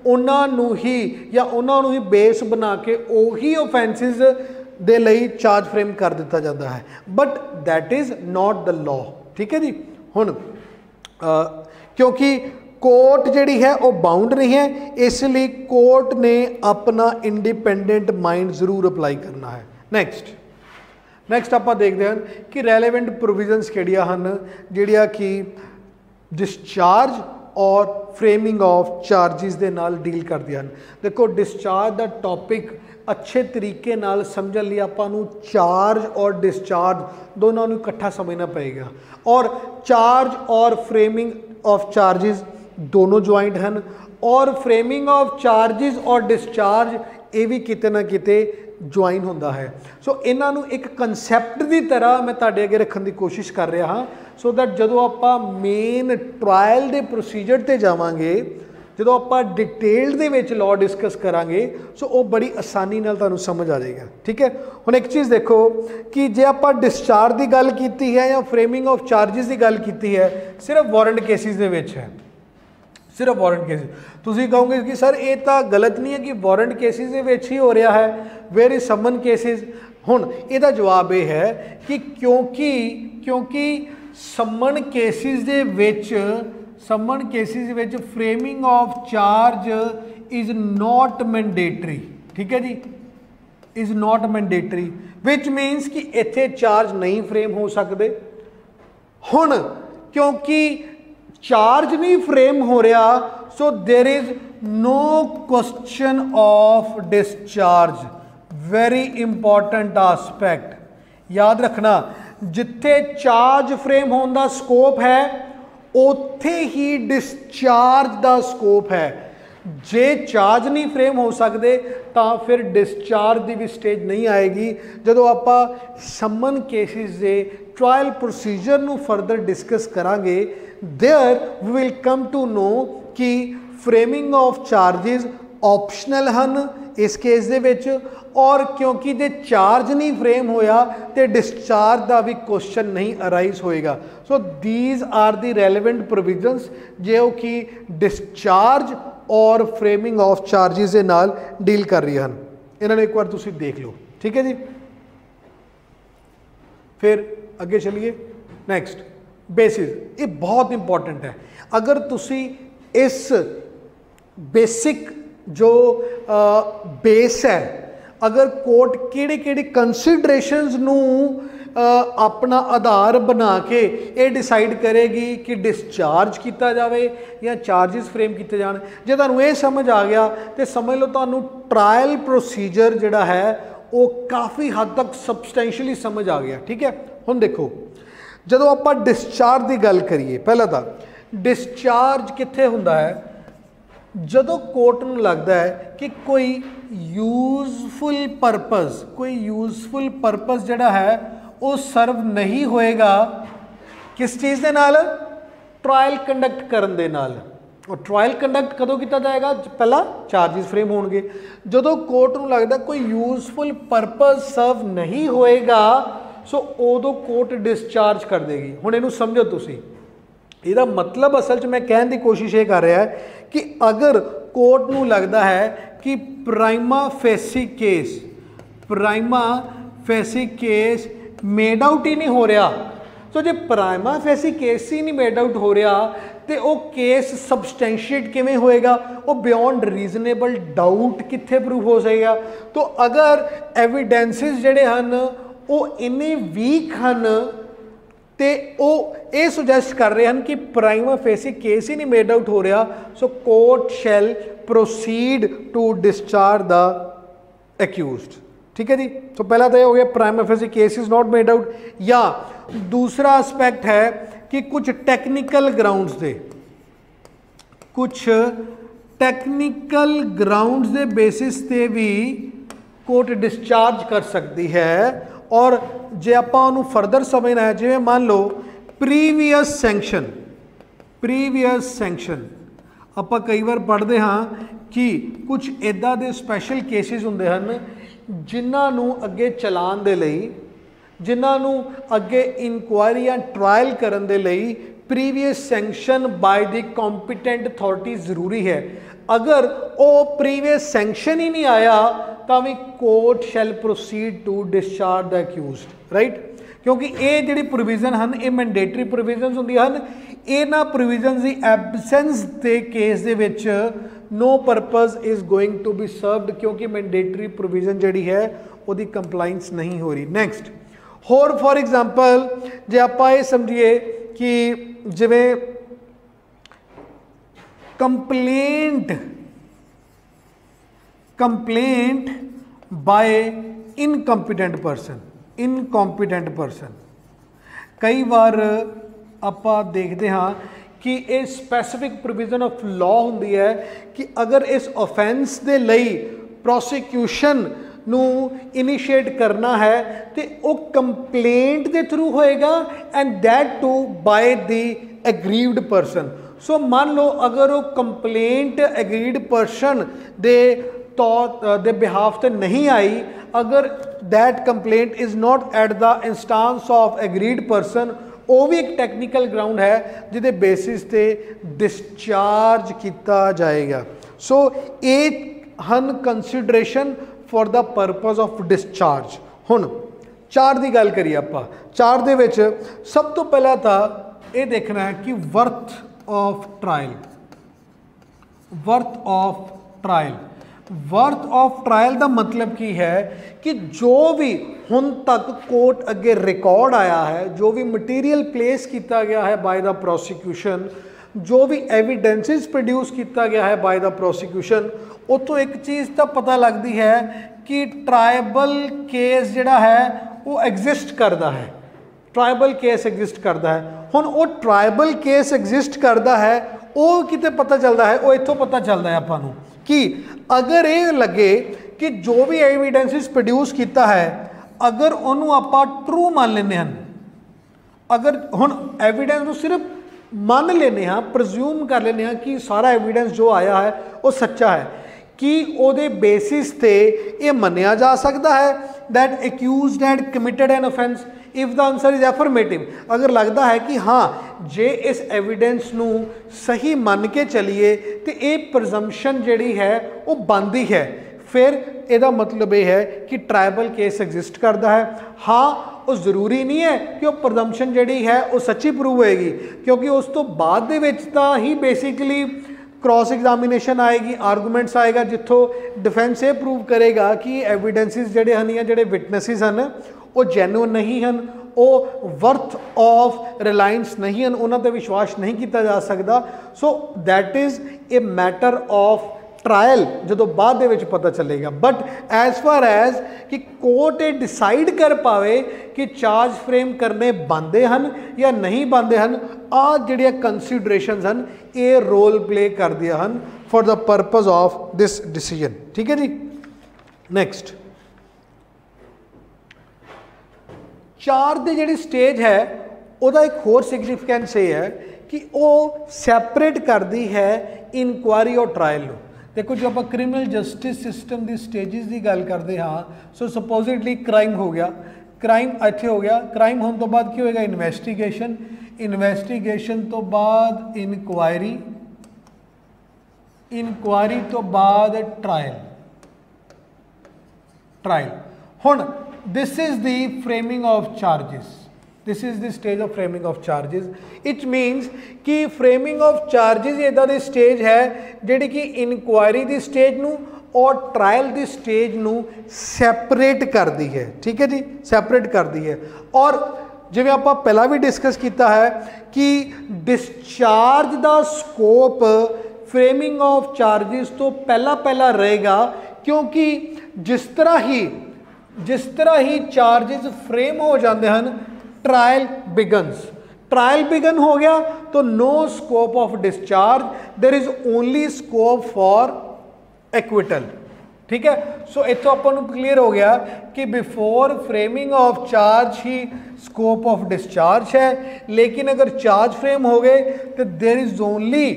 उन्होंने ही या उन्होंने ही बेस बना के उही ऑफेंसिस दे लई चार्ज फ्रेम कर दिता जाता है, but that is not the law, ठीक है जी। हुण क्योंकि कोर्ट जिहड़ी है वो बाउंड नहीं है, इसलिए कोर्ट ने अपना इंडिपेंडेंट माइंड जरूर अप्लाई करना है। नैक्सट आप देखते हैं कि रैलेवेंट प्रोविजनस किहड़ियां हन जिहड़ियां कि डिस्चार्ज और फ्रेमिंग ऑफ चार्जिस दे नाल डील करदियां हन। देखो डिस्चार्ज दा टॉपिक अच्छे तरीके नाल समझण लई आपां नूं चार्ज और डिस्चार्ज दोनों नूं इकट्ठा समझना पएगा, और चार्ज और फ्रेमिंग ऑफ चार्जिस दोनों ज्वाइंट हैं, और फ्रेमिंग ऑफ चार्जिस और डिस्चार्ज ये भी किते ना किते ज्वाइन होंदा है। सो इन्हां नूं एक कंसैप्ट की तरह मैं तुहाडे अगे रखने की कोशिश कर रहा हाँ, सो दैट जदों आपां मेन ट्रायल के प्रोसीजर ते जावांगे, जो आप detail they which law discuss करांगे, सो वो बड़ी आसानी नाल तुहानूं समझ आ जाएगा, ठीक है। हुण एक चीज़ देखो कि जे आप डिस्चार्ज की गल कीती है या फ्रेमिंग ऑफ चार्जिस की गल कीती है सिर्फ वारंट केसिस दे विच है, सिर्फ वारंट केसिस। तुसीं कहोगे कि सर ये तो गलत नहीं है कि वारंट केसिस दे विच ही हो रहा है, वेयर इज समन केसिस। हुण इहदा जवाब यह है कि क्योंकि समन केसिस दे विच framing of charge is not mandatory, ठीक है जी, is not mandatory, which means कि इत्थे चार्ज नहीं फ्रेम हो सकते। हुण क्योंकि चार्ज नहीं फ्रेम हो रहा, so there is no question of discharge. Very important aspect याद रखना, जिथे चार्ज फ्रेम होने का स्कोप है उत्थे ही डिस्चार्ज का स्कोप है। जे चार्ज नहीं फ्रेम हो सकते तो फिर डिस्चार्ज की भी स्टेज नहीं आएगी। जदों आपां समन केसिस के ट्रायल प्रोसीजर नूं फर्दर डिस्कस करांगे, there we will come to know कि फ्रेमिंग ऑफ चार्जिज ऑप्शनल हैं इस केस दे विच, और क्योंकि जे चार्ज नहीं फ्रेम होया तो डिस्चार्ज का भी क्वेश्चन नहीं अराइज होएगा। So these are the relevant provisions जो कि डिस्चार्ज और फ्रेमिंग ऑफ चार्जिज के नाल डील कर रही हैं। इन्होंने एक बार तुसीं देख लो, ठीक है जी। फिर अगे चलिए, नैक्सट बेसिस, ये बहुत इंपॉर्टेंट है। अगर तुसी इस बेसिक जो बेस है, अगर कोर्ट किहड़े कंसीडरेशंस नूं अपना आधार बना के ये डिसाइड करेगी कि डिस्चार्ज किया जाए या चार्जिस फ्रेम किए जान, जे तुहानूं ये समझ आ गया तो समझ लो तुहानूं ट्रायल प्रोसीजर जिहड़ा है वो काफ़ी हद तक सबसटैंशियली समझ आ गया। ठीक है, हुण देखो जदों आपां डिस्चार्ज की गल करिए, पहला तो डिस्चार्ज कित्थे हुंदा है, जदों कोर्ट नूं लगदा है कि कोई यूजफुल परपज़ जिहड़ा है वो सर्व नहीं होएगा किस चीज़ दे नाल, ट्रायल कंडक्ट करन दे नाल। और ट्रायल कंडक्ट कदों किया जाएगा, पहला चार्जिस फ्रेम होणगे। जदों कोर्ट नूं लगदा कोई यूजफुल परपज़ सर्व नहीं होएगा, सो उदों कोर्ट डिस्चार्ज कर देगी। हुण इहनूं समझो तुसीं, ਇਹਦਾ मतलब असल च मैं कहने की कोशिश ये कर रहा है कि अगर कोर्ट नूं लगता है कि prima facie case made out ही नहीं हो रहा, तो जो प्राइमा फेसी केस ही नहीं मेड आउट हो रहा तो वो केस सबसटैंशिएट किवें होएगा, वो बियॉन्ड रीजनेबल डाउट कित्थे प्रूव हो जाएगा। तो अगर एविडेंसिस जिहड़े हन वो इन्ने वीक हन तो वो ये सुजैसट कर रहे हैं कि प्राइमा फेसी केस ही नहीं मेड आउट हो रहा, so court shall proceed to discharge the accused. ठीक है जी, तो पहला तो ये हो गया prima facie case is not made out. या दूसरा एस्पेक्ट है कि कुछ टेक्निकल ग्राउंड्स दे बेसिस ते भी कोर्ट डिस्चार्ज कर सकती है। और जे आपां उहनूं फर्दर समझना है, जिवें मान लो प्रीवियस सैंक्शन आपां कई बार पढ़ते हाँ कि कुछ इदां दे स्पैशल केसिस हुंदे हन जिन्हां नूं अगे चलान दे लई, जिन्हां नूं अगे इनकुआयरी या ट्रायल करन दे लई previous sanction by the competent authority जरूरी है। अगर वो प्रीवियस सैंक्शन ही नहीं आया तो भी court shall proceed to discharge the accused, right. क्योंकि ये जिहड़ी प्रोविजन हैं ये मैंडेटरी प्रोविजनस होंदियां हन, इन्हां प्रोविजनस की एबसेंस के केस दे विच no purpose is going to be served, क्योंकि मैंडेटरी प्रोविजन जिहड़ी है उसकी कंप्लाइंस नहीं हो रही। नैक्सट होर फॉर एग्जाम्पल जे आपां ये समझिए कि जिवें कंप्लेंट बाय इनकॉम्पिटेंट पर्सन, कई बार आपां देखते हाँ कि ये स्पैसिफिक प्रोविजन ऑफ लॉ होंदी है कि अगर इस ऑफेंस दे लई प्रोसिक्यूशन नूं इनिशिएट करना है तो वो कंप्लेंट के थ्रू होएगा and that too by the aggrieved person. So मान लो अगर वो कंप्लेंट एग्रीड पर्सन दे बिहाफ ते नहीं आई, अगर that complaint is not at the instance of aggrieved person, वो भी एक टेक्निकल ग्राउंड है जिहदे बेसिस ते डिस्चार्ज किया जाएगा। सो ये हन consideration for the purpose of discharge. हुण चार की गल करिए आपां, चार दे विच सब तो पहला तो ये देखना है कि वर्थ ऑफ ट्रायल का मतलब की है कि जो भी हुण तक कोर्ट अगे रिकॉर्ड आया है, जो भी मटीरियल प्लेस किया गया है बाय द प्रोसिक्यूशन, जो भी एविडेंसिस प्रोड्यूस किया गया है बाय द प्रोसिक्यूशन, उतों एक चीज़ तो पता लगती है कि ट्राइबल केस जिहड़ा है वो एग्जिस्ट करता है, ट्राइबल केस एग्जिस्ट करता है। हुण वो ट्राइबल केस एग्जिस्ट करता है, वो किते पता चलता है, वो इत्थों पता चलता है आपां नूं कि अगर ये लगे कि जो भी एविडेंसिस प्रोड्यूस किया है अगर उन्होंने आपां ट्रू मान लेने हैं, अगर हुण एविडेंस को सिर्फ मान लेने हाँ, प्रज्यूम कर लेने हाँ कि सारा एविडेंस जो आया है वो सच्चा है, कि ਉਹਦੇ बेसिस ते ये मन्निया जा सकता है that accused had committed an offence. If the answer is affirmative, अगर लगता है कि हाँ जे इस एविडेंस नू सही मान के चलीए तो ये प्रजम्पशन जिहड़ी है वो बनती है, फिर ਇਹਦਾ मतलब ये है कि ट्राइबल केस एग्जिस्ट करता है। हाँ वो जरूरी नहीं है कि वो प्रजम्पशन जिहड़ी है वो सच्ची प्रूव होएगी, क्योंकि उस तो बाद दे विच तां ही बेसिकली क्रॉस एग्जामिनेशन आएगी, आर्गूमेंट्स आएगा जिथों डिफेंस ये प्रूव करेगा कि एविडेंसिस जिहड़े हन या जिहड़े विटनेसिस हन वो जैनुअन नहीं हन, वो वर्थ ऑफ रिलायंस नहीं हन, उन्हां ते विश्वास नहीं किया जा सकता। So that is a matter of trial जो बाद दे विच पता चलेगा। बट एज फार एज कि कोर्ट ये डिसाइड कर पावे कि चार्ज फ्रेम करने बनते हैं या नहीं बनते हैं, आ जिहड़ियां कंसीडरेशंस हैं ये रोल प्ले कर दिया हैं for the purpose of this decision. ठीक है जी। नैक्सट चार्ज की जिहड़ी स्टेज है उसका एक होर सिग्निफिकेंस ये है कि वो सैपरेट करती है इनकुआरी और ट्रायल। देखो जो आप क्रिमिनल जस्टिस सिस्टम की स्टेजिस की गल करते हाँ, सो सपोजिटली क्राइम हो गया, क्राइम इत्थे हो गया, क्राइम होने तो बाद की होएगा इन्वेस्टिगेशन, इन्वेस्टिगेशन तो बाद इनकुआरी, इनकुआरी तो बाद ट्रायल, ट्रायल। हुण this is the framing of charges, this is the stage of framing of charges. It मीनस कि फ्रेमिंग ऑफ चार्जिस इदा दी स्टेज है जिहड़ी कि इनकुआरी दी स्टेज नू और ट्रायल दी स्टेज नू सैपरेट करती है। ठीक है जी, सैपरेट करती है। और जिवें आपां पहला भी डिस्कस किया है कि डिस्चार्ज दा स्कोप फ्रेमिंग ऑफ चार्जिस तो पहला रहेगा, क्योंकि जिस तरह ही चार्जिस फ्रेम हो जाते हैं ट्रायल बिगन्स, ट्रायल बिगन हो गया तो no scope of discharge, there is only scope for acquittal. ठीक है। सो इत्थों अपन क्लीयर हो गया कि बिफोर फ्रेमिंग ऑफ चार्ज ही स्कोप ऑफ डिस्चार्ज है, लेकिन अगर चार्ज फ्रेम हो गए तो there is only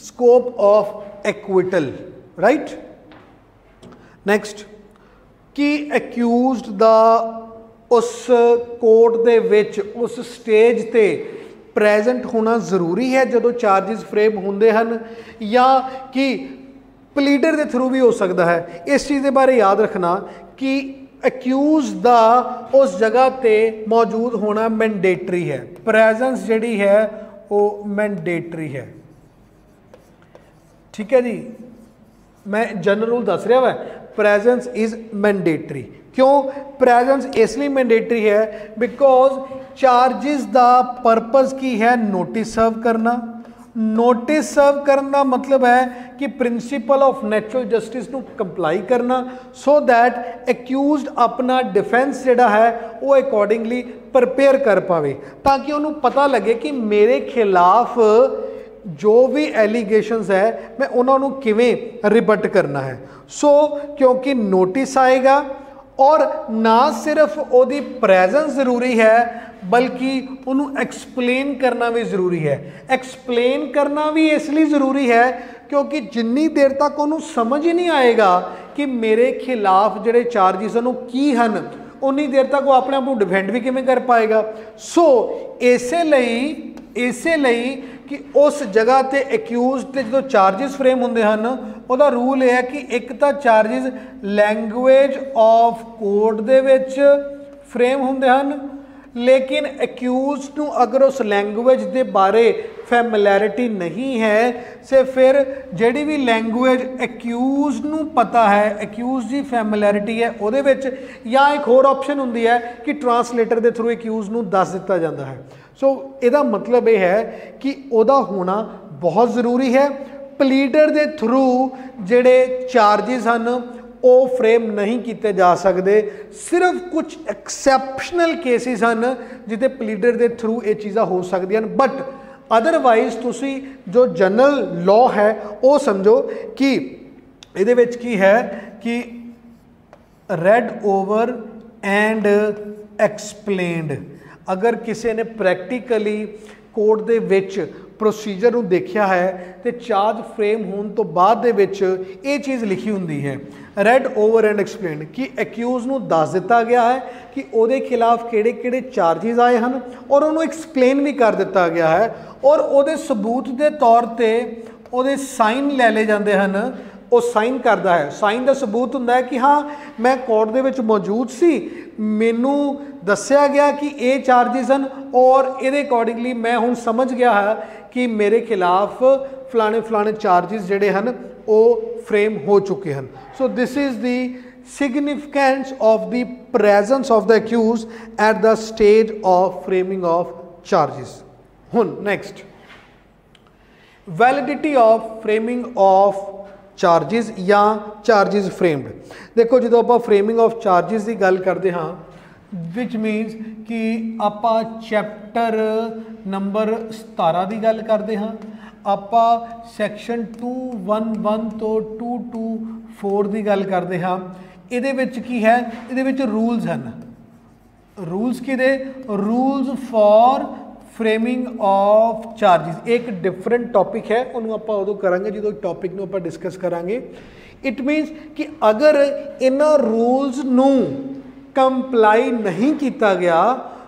scope of acquittal. Right. Next कि एक्यूज्ड द उस कोर्ट दे विच उस स्टेज ते प्रेजेंट होना जरूरी है जो चार्जिस फ्रेम होंदे हन, या कि प्लीडर के थ्रू भी हो सकता है। इस चीज़ के बारे याद रखना कि एक्यूज दा उस जगह ते मौजूद होना मैंडेटरी है, प्रेजेंस जिहड़ी है वो मैंडेटरी है। ठीक है जी, मैं जनरल रूल दस रहा वा, प्रेजेंस इज मैंडेटरी। क्यों प्रेजेंस इसलिए मैंडेटरी है? बिकॉज चार्जिस दा पर्पज़ की है नोटिस सर्व करना। नोटिस सर्व करने का मतलब है कि प्रिंसीपल ऑफ नैचुरल जस्टिस नू कंप्लाई करना, सो दैट एक्यूज्ड अपना डिफेंस जिहड़ा है वो अकॉर्डिंगली प्रिपेयर कर पावे, ताकि उन्होंने पता लगे कि मेरे खिलाफ जो भी एलीगेशंस है मैं उन्होंने किवें रिबट करना है। सो क्योंकि नोटिस आएगा और ना सिर्फ ओदी प्रेजेंस ज़रूरी है बल्कि उन्होंने एक्सप्लेन करना भी ज़रूरी है। एक्सप्लेन करना भी इसलिए ज़रूरी है क्योंकि जिन्नी देर तक उन्होंने समझ ही नहीं आएगा कि मेरे खिलाफ जिहड़े चार्जिस हैं की हन, उन्नी देर तक वो अपने आप को डिफेंड भी किवें कर पाएगा। सो इसे लई कि उस जगह ते एक्यूज ते जो चार्जिस फ्रेम होंदे हन उहदा रूल यह है कि एक तो चार्जिस लैंगुएज ऑफ कोर्ट दे विच फ्रेम होंदे हन, लेकिन एक्यूज नू अगर उस लैंगुएज के बारे फैमिलैरिटी नहीं है से फिर जिहड़ी भी लैंगुएज एक्यूज नू पता है, एक्यूज की फैमिलैरिटी है उहदे विच, या एक होर ऑप्शन हुंदी है कि ट्रांसलेटर के थ्रू एक्यूज नू दस दिता जाता है। सो इसका मतलब यह है कि उहदा होना बहुत ज़रूरी है। प्लीडर के थ्रू जिहड़े चार्जिस हैं वो फ्रेम नहीं किए जा सकते, सिर्फ कुछ एक्सैप्शनल केसिस हैं जिते प्लीडर के थ्रू ये चीज़ां हो सकदियां, बट अदरवाइज तुसी जो जनरल लॉ है वो समझो कि इहदे विच की है कि रेड ओवर एंड एक्सप्लेनड, अगर किसी ने प्रैक्टिकली कोर्ट दे विच प्रोसीजर नूं देखिया है तो चार्ज फ्रेम होने तो बाद दे विच ये चीज़ लिखी हुंदी है रेड ओवर एंड एक्सप्लेनड कि एक्यूज नूं दस दिता गया है कि उहदे खिलाफ किहड़े किहड़े चार्जिज आए हैं और उन्होंने एक्सप्लेन भी कर दिता गया है और उहदे सबूत के तौर पर उहदे साइन लै ले जाते हैं, वो साइन करता है। साइन का सबूत होंदा है कि हाँ मैं कोर्ट दे विच मौजूद सी, मैनू दस्या गया कि ये चार्जिज हैं और ये अकॉर्डिंगली मैं हुण समझ गया है कि मेरे खिलाफ फलाने फलाने चार्जिज जिहड़े हैं वो फ्रेम हो चुके हैं। So this is the significance of the presence of the accused at the stage of framing of charges. हुण next validity of framing of charges या चार्जिज फ्रेम्ड। देखो जो आप फ्रेमिंग ऑफ चार्जिज की गल करते हाँ विच मीनस कि आप चैप्टर नंबर 17 की गल करते हाँ, आप सैक्शन 211 तो 224 की गल करते हाँ। ये की है ये रूल्स हैं, रूल्स कि rules for framing of charges एक डिफरेंट टॉपिक है, उन्होंने आप उदों करांगे जो टॉपिक में आप डिस्कस करांगे। इट मीनस कि अगर इन्हां रूल्स नूं कंप्लाई नहीं किया गया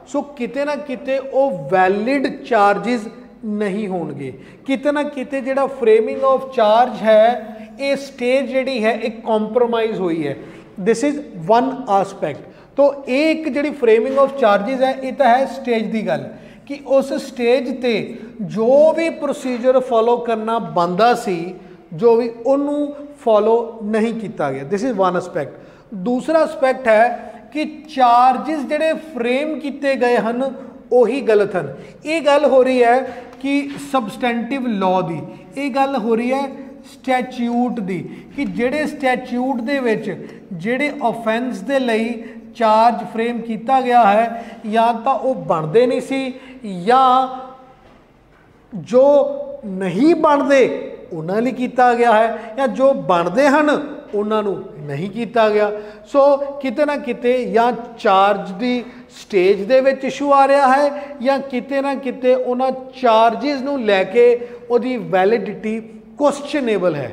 सो किते ना किते वो वैलिड चार्जिज नहीं होंगे, किते ना किते जिहड़ा फ्रेमिंग ऑफ चार्ज है ये स्टेज जिहड़ी है एक कॉम्प्रोमाइज़ हुई है। This is one aspect. तो एक जिहड़ी फ्रेमिंग ऑफ चार्जिज है ये तो है स्टेज की गल कि उस स्टेज ते जो भी प्रोसीजर फॉलो करना बनता सी जो भी उन्होंने फॉलो नहीं किया गया। This is one aspect. दूसरा एस्पैक्ट है कि चार्जिज जिहड़े फ्रेम किए गए हैं वही गलत हैं। ये गल हो रही है कि सबसटेंटिव लॉ की, ये गल हो रही है स्टैच्यूट की कि जिहड़े स्टैच्यूट दे विच जिहड़े ऑफेंस दे लई चार्ज फ्रेम किया गया है या तो वो बनते नहीं सी या जो नहीं बनते उन्होंने लिए किया गया है या जो बनते हैं उन्होंने नहीं किया गया। सो किते ना किते या चार्ज की स्टेज दे विच इशू आ रहा है या किते ना किते उन्होंने चार्जिज नूं लैके उहदी वैलिडिटी क्वेश्चनेबल है।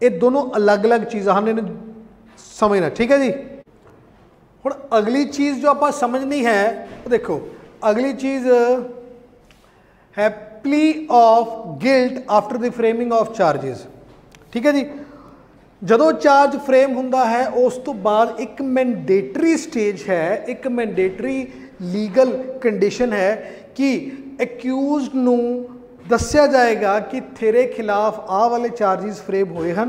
ये दोनों अलग अलग चीज़ां हैं, समझना ठीक है जी। हुण अगली चीज़ जो आप समझनी है देखो अगली चीज़ है plea of guilt after the framing of charges. ठीक है जी, जदों चार्ज फ्रेम हुंदा है उस तो बाद एक मैंडेटरी स्टेज है, एक मैंडेटरी लीगल कंडीशन है कि एक्यूज नूं दस्या जाएगा कि तेरे खिलाफ आ वाले चार्जिज फ्रेम होए हैं।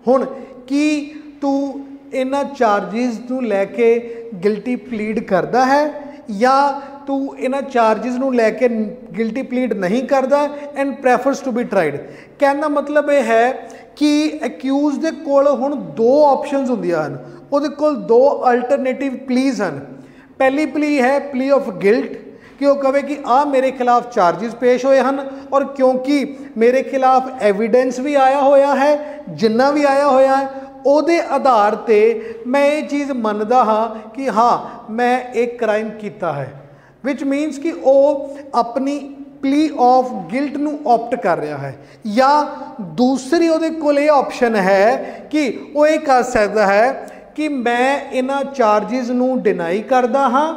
हुण कि तू इन्हां चार्जिज नूं लैके गिल्टी प्लीड करदा है या तू इन्हां चार्जिज नूं लैके गिल्टी प्लीड नहीं करदा and prefers to be tried. कहना मतलब यह है कि एक्यूज दे कोल हुण दो ऑप्शंस हुंदियां हन, उहदे कोल दो अल्टरनेटिव प्लीज हैं। पहली प्ली है प्ली ऑफ गिल्ट कि वो कहे कि आ मेरे खिलाफ चार्जिज पेश होए हैं और क्योंकि मेरे खिलाफ एविडेंस भी आया होया है जिन्ना भी आया होया है ਉਹਦੇ आधार ते मैं ये चीज़ मनदा हाँ कि हाँ मैं एक क्राइम किया है, विच मीनस कि वो अपनी प्ली ऑफ गिल्ट नू ऑप्ट कर रहा है। या दूसरी ਉਹਦੇ ਕੋਲ ਇਹ ऑप्शन है कि वो ये कर सकता है कि मैं इन्हां चार्जिज नू डिनाई करदा हाँ,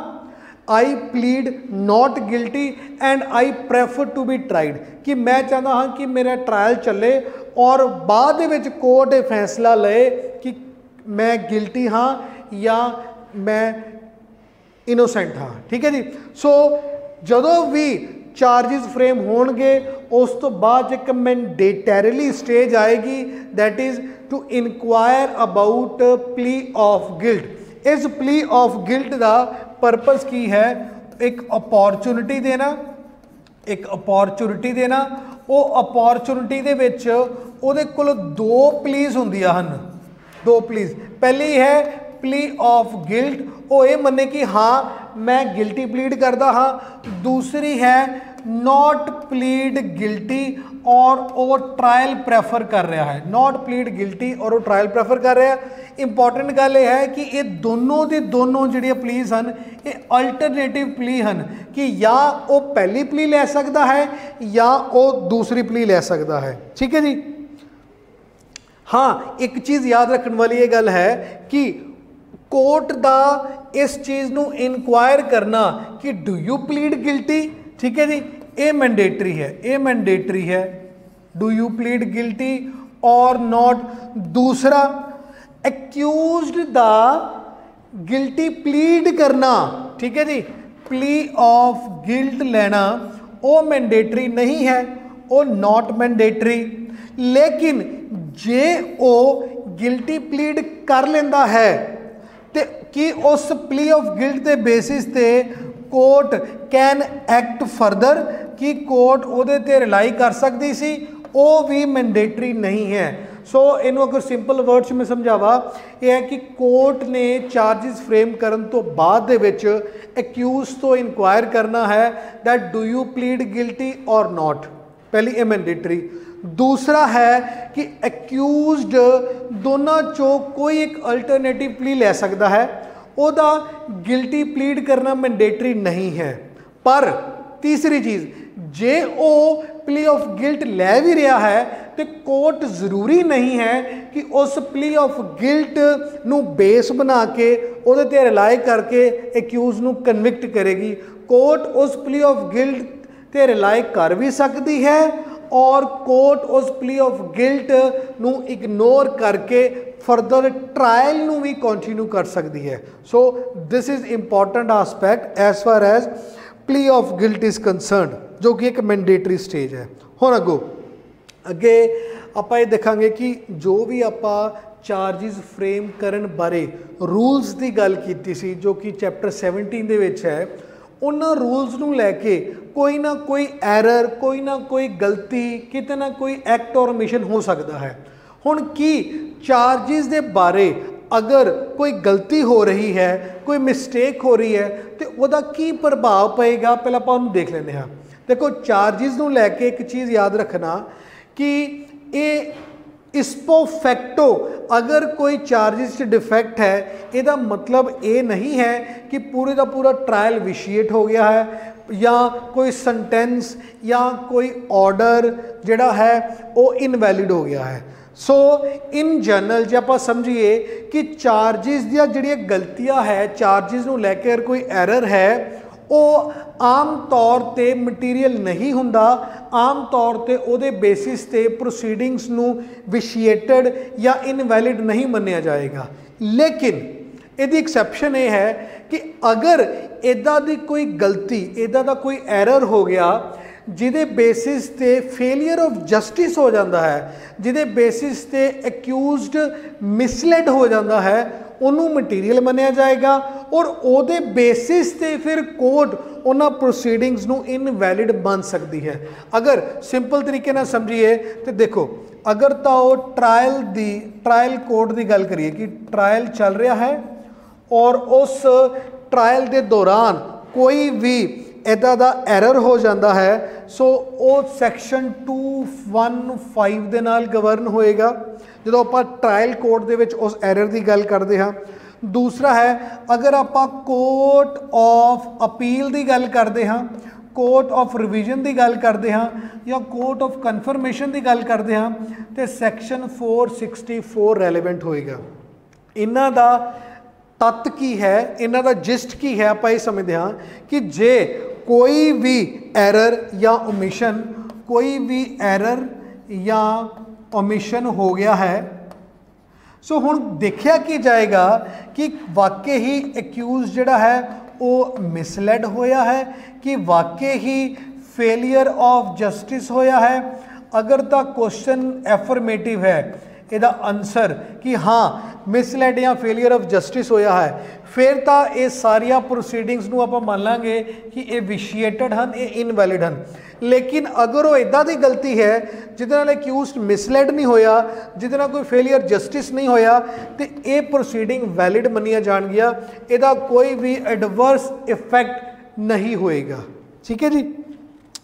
I plead not guilty and I prefer to be tried कि मैं चाहता हाँ कि मेरा ट्रायल चले और बाद विच कोर्ट फैसला ले कि मैं गिल्टी हाँ या मैं इनोसेंट हाँ। ठीक है जी। सो जदों भी चार्जिज फ्रेम होणगे उस तो बाद एक मैंडेटरीली स्टेज आएगी that is to enquire about plea of guilt. इस प्ली ऑफ गिल्ट का परपज़ की है एक अपॉर्चुनिटी देना, एक अपॉर्चुनिटी देना। वो अपॉर्चुनिटी दे विच उहदे कोल दो प्लीज हुंदियां हन, दो प्लीज। पहली है प्ली ऑफ गिल्ट, वो ये मने कि हाँ मैं गिल्टी प्लीड करता हाँ। दूसरी है नॉट प्लीड गिल्टी और वो ट्रायल प्रैफर कर रहा है, नॉट प्लीड गिल्टी और वो ट्रायल प्रैफर कर रहा है। इंपॉर्टेंट गल यह है कि ये दोनों के दोनों जी प्लीज हैं ये अल्टरनेटिव प्ली हैं कि या वो पहली प्ली ले सकता है या वो दूसरी प्ली ले सकता है। ठीक है जी। हाँ, एक चीज़ याद रखने वाली ये गल है कि कोर्ट का इस चीज़ को इनक्वायर करना कि डू यू प्लीड गिल्टी, ठीक है जी, ये मैंडेटरी है, ये मैंडेटरी है, डू यू प्लीड गिल्टी और नॉट। दूसरा, एक्यूज्ड दा गिल्टी प्लीड करना, ठीक है जी, प्ली ऑफ गिल्ट लेना वो मैंडेटरी नहीं है, वो नॉट मैंडेटरी। लेकिन जे वो गिल्टी प्लीड कर लेंदा है तो कि उस प्ली ऑफ गिल्ट के बेसिस ते कोर्ट कैन एक्ट फर्दर कि कोर्ट उहदे ते रिलाई कर सकती सी, वो भी मैंडेटरी नहीं है। सो इनू अगर सिंपल वर्ड्स में समझावा यह है कि कोर्ट ने चार्जिस फ्रेम करन तो बाद दे विच एक्यूज तो इनक्वायर करना है that do you plead guilty और नॉट, पहली ये मैंडेटरी। दूसरा है कि एक्यूज्ड दोनों चो कोई एक अल्टरनेटिव प्ली ले सकता है, ओदा गिल्टी प्लीड करना मैंडेटरी नहीं है। पर तीसरी चीज़, जे ओ प्ली ऑफ गिल्ट ले भी रहा है तो कोर्ट ज़रूरी नहीं है कि उस प्ली ऑफ गिल्ट नू बेस बना के उहदे ते रिलाई करके एक्यूज नू कन्विक्ट करेगी। कोर्ट उस प्ली ऑफ गिल्ट ते रिलाई कर भी सकती है और कोर्ट उस प्ली ऑफ गिल्ट नू इग्नोर करके फर्दर ट्रायल नू भी कंटिन्यू कर सकती है। So this is important aspect as far as plea of guilt is concerned, जो कि एक मैंडेटरी स्टेज है। हुण अगे आपां ये देखांगे कि जो भी आपां चार्जिस फ्रेम करन बारे रूल्स की गल कीती सी, जो कि चैप्टर 17 दे विच है, उन्होंने रूल्स नू लैके कोई ना कोई एरर, कोई ना कोई गलती, किते ना कोई एक्ट और ओमिशन हो सकता है। हुण की चार्जिस दे बारे अगर कोई गलती हो रही है, कोई मिसटेक हो रही है तो वह की प्रभाव पेगा, पहले आप उन्हें देख लेने हैं। देखो, चार्जिस नू लैके एक चीज़ याद रखना कि ये इस्पो फैक्टो अगर कोई चार्जिस डिफेक्ट है, इसका मतलब ये नहीं है कि पूरे का पूरा ट्रायल विशिएट हो गया है या कोई सेंटेंस या कोई ऑर्डर जिहड़ा है वो इनवैलिड हो गया है। सो इन जनरल जो आप समझिए कि चार्जिस दी जिहड़ियां गलतियां है, चार्जिस नू लैके अगर कोई एरर है वो आम तौर पे मटीरियल नहीं हुंदा, आम तौर पे उहदे बेसिस ते प्रोसीडिंग्स नू विशिएटेड या इनवैलिड नहीं मन्निया जाएगा। लेकिन इहदी एक्सैप्शन ये है कि अगर इदा दी कोई गलती, इदा दा कोई एरर हो गया जिहदे बेसिस ते फेलियर ऑफ जस्टिस हो जाता है, जिहदे बेसिस ते एक्यूज्ड मिसलेड हो जाता है, उन्होंने मटीरियल मनिया जाएगा और उहदे बेसिस ते फिर कोर्ट उन्हां प्रोसीडिंग्स नू इनवैलिड बन सकती है। अगर सिंपल तरीके ना समझिए तो देखो, अगर तो ट्रायल कोर्ट की गल करिए कि ट्रायल चल रहा है और उस ट्रायल के दौरान कोई भी इदा दा एरर हो जाता है, सो वो सैक्शन 215 दे नाल गवर्न होएगा जो आप ट्रायल कोर्ट दे विच उस एरर की गल करते हैं। दूसरा है, अगर आप कोर्ट ऑफ अपील की गल करते हैं, कोर्ट ऑफ रिविजन की गल करते हैं या कोर्ट ऑफ कन्फर्मेशन की गल करते हैं तो सैक्शन 464 रेलीवेंट होएगा। इन्हां दा तत्त की है, इन्हां दा जिस्ट की है, आप ये समझते हैं कि जे कोई भी एरर या ओमिशन, कोई भी एरर या ओमिशन हो गया है, सो हुण देखिया कि जाएगा कि वाकई ही एक्यूज जिहड़ा है वो मिसलैड होया है कि वाकई ही फेलियर ऑफ जस्टिस होया है। अगर तो क्वेश्चन एफर्मेटिव है, इसका आंसर कि हाँ मिसलैड या फेलियर ऑफ जस्टिस होया है, फिर तो ये सारिया प्रोसीडिंग्स नू आपां मान लांगे कि ये विशिएटेड हैं, ये इनवैलिड हैं। लेकिन अगर वो इदा की गलती है जिहदे नाल एक्यूज्ड मिसलैड नहीं होया, जिहदे नाल कोई फेलियर जस्टिस नहीं होया, तो ये प्रोसीडिंग वैलिड मनिया जाणगियां, इहदा कोई भी एडवर्स इफैक्ट नहीं होएगा। ठीक है जी।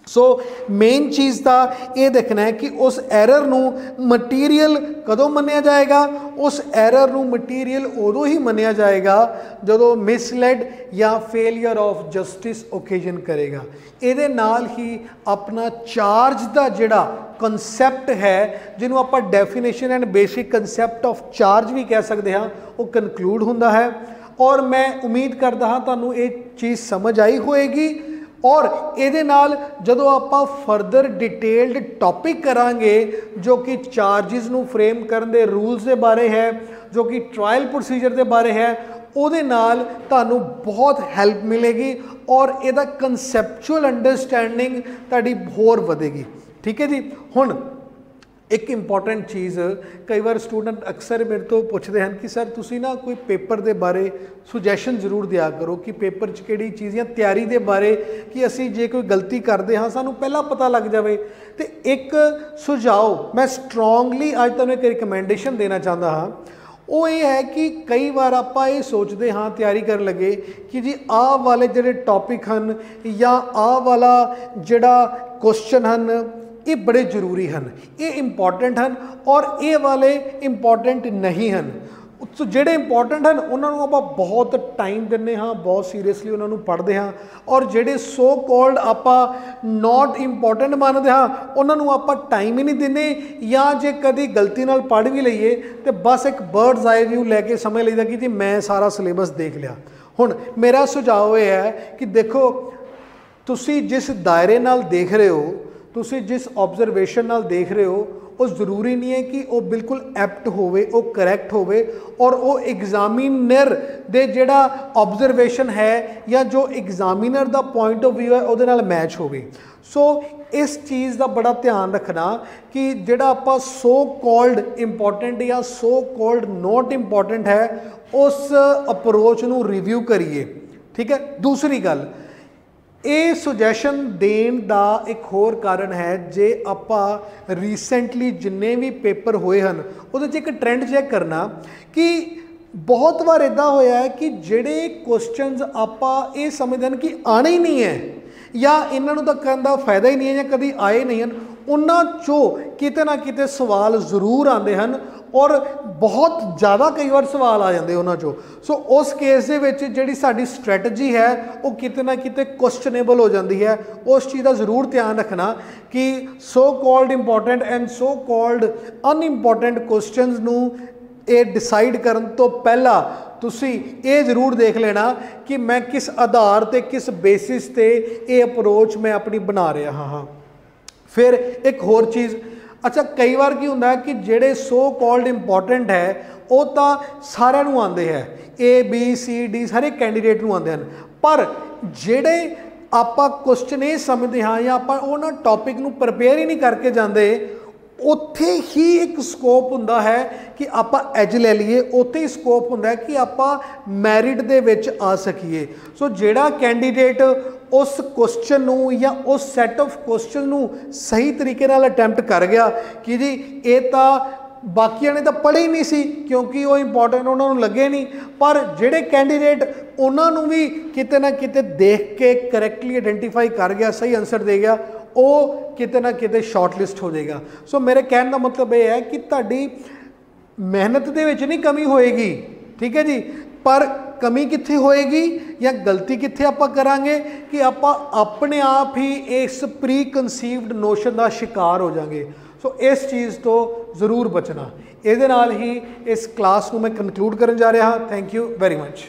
सो मेन चीज़ का ये देखना है कि उस एरर नू मटीरियल कदों मन्निया जाएगा, उस एरर नू मटीरियल उदों ही मन्निया जाएगा जदों मिसलैड या फेलियर ऑफ जस्टिस ओकेजन करेगा। ਇਹਦੇ ਨਾਲ ही अपना चार्ज का जिहड़ा कंसैप्ट है जिन्हों आप definition and basic concept of charge भी कह सकते हाँ, वो कनकलूड हुंदा है। और मैं उम्मीद करता हाँ तुहानूं ये चीज़ समझ आई होएगी। और ये नाल जदों आपां फर्दर डिटेल्ड टॉपिक करांगे जो कि चार्जिस नूं फ्रेम करन दे रूल्स के बारे है, जो कि ट्रायल प्रोसीजर के बारे है, ਉਹਦੇ ਨਾਲ ਤੁਹਾਨੂੰ बहुत हेल्प मिलेगी और ਇਹਦਾ कंसैप्चुअल अंडरस्टैंडिंग ਤੁਹਾਡੀ ਹੋਰ ਵਧੇਗੀ। ठीक है जी। हुण एक इंपॉर्टेंट चीज़ कई बार स्टूडेंट अक्सर मेरे तो पूछते हैं कि सर तुसी ना कोई पेपर के बारे सुजैशन जरूर दिया करो कि पेपर च किहड़ी चीज़ या तैयारी के बारे कि असी जे कोई गलती करते हाँ सानू पहला पता लग जाए। तो एक सुझाव मैं स्ट्रोंगली अज तुहानूं एक रिकमेंडेशन देना चाहता हाँ, वो ये है कि कई बार आप ये सोचते हाँ तैयारी कर लगे कि जी आ वाले जिहड़े टॉपिक हैं या आ वाला जिहड़ा क्वेश्चन हैं ये बड़े जरूरी हैं, ये इंपॉर्टेंट हैं और ये वाले इंपॉर्टेंट नहीं हैं। तो जिहड़े इंपॉर्टेंट हैं उन्होंने आप बहुत टाइम दिंदे हाँ, बहुत सीरीयसली उन्होंने पढ़ते हाँ, और जिहड़े सो कॉल्ड आप नॉट इंपॉर्टेंट मानते हाँ उन्होंने आप टाइम ही नहीं दिंदे, या जे कभी गलती नाल पढ़ भी लईए तो बस एक बर्ड्स आई व्यू लैके समझ लईदा कि जी मैं सारा सिलेबस देख लिया। हुण मेरा सुझाव ये है कि देखो तुसी जिस दायरे नाल देख रहे हो, तुसी जिस ऑब्जरवेशन नाल देख रहे हो, वो जरूरी नहीं है कि वो बिल्कुल एप्ट होवे, वो करैक्ट होवे और वो एग्जामिनर दे जिहड़ा ऑब्जरवेशन है या जो एग्जामिनर दा पॉइंट ऑफ व्यू है उहदे नाल मैच होवे। सो इस चीज़ का बड़ा ध्यान रखना कि जिहड़ा आपां सो कॉल्ड इंपॉर्टेंट या सो कॉल्ड नॉट इंपॉर्टेंट है उस अप्रोच नूं रिव्यू करिए। ठीक है। दूसरी गल, ये सुजैशन देन का एक होर कारण है, जे आपां रीसेंटली जिन्ने भी पेपर होए हैं उहदे एक ट्रेंड चैक करना कि बहुत बार इदा होया है कि जिहड़े क्वेश्चनस आपां ये समझते हैं कि आने ही नहीं है या इन्हों तो करने का फायदा ही नहीं है या कभी आए नहीं हैं, उन्हां चों किते ना किते सवाल जरूर आते हैं और बहुत ज़्यादा कई बार सवाल आ जाते उन्हां चों। सो उस केस दे विच जिहड़ी साडी स्ट्रैटजी है वो किते ना किते क्वेश्चनेबल हो जाती है। उस चीज़ का जरूर ध्यान रखना कि so called important and so called unimportant questions नूं ये डिसाइड करन तो पहला तुसी ये जरूर देख लेना कि मैं किस आधार ते किस बेसिस ते ये अप्रोच मैं अपनी बना रहा हाँ। फिर एक होर चीज़, अच्छा कई बार की होंदा है कि जेड़े सो कॉल्ड इंपॉर्टेंट है वो तो सारिਆਂ ਨੂੰ आते हैं, ABCD सारे कैंडीडेट ਨੂੰ आते हैं, पर जेड़े आपां क्वेश्चन ये समझते हाँ या आपां उन्हां टॉपिक नूं प्रिपेयर ही नहीं करके जाते, उत्थे ही एक स्कोप हुंदा है कि आपां एज ले लीए, उत्थे ही स्कोप हुंदा है कि आपां मैरिट दे विच आ सकीए। सो जेड़ा कैंडीडेट उस क्वेश्चन नूं या उस सैट ऑफ क्वेश्चन नूं सही तरीके नाल अटैम्प्ट कर गया कि जी ये तो बाकियां ने तो पढ़े ही नहीं सी क्योंकि वो इंपॉर्टेंट उन्होंने लगे नहीं, पर जेड़े कैंडीडेट उन्होंने भी किते ना किते देख के करैक्टली आइडेंटिफाई कर गया, सही आंसर दे गया, वो किते ना किते शॉर्टलिस्ट हो जाएगा। सो मेरे कहने का मतलब ये है कि तुहाडी मेहनत दे विच नहीं कमी होएगी, ठीक है जी, पर कमी कित्थे होएगी या गलती कित्थे आपां करांगे कि आपां अपने आप ही इस प्री कंसीव्ड नोशन का शिकार हो जाएंगे। सो इस चीज़ तो ज़रूर बचना। इहदे नाल ही इस क्लास को मैं कंक्लूड करन जा रहा। Thank you very much.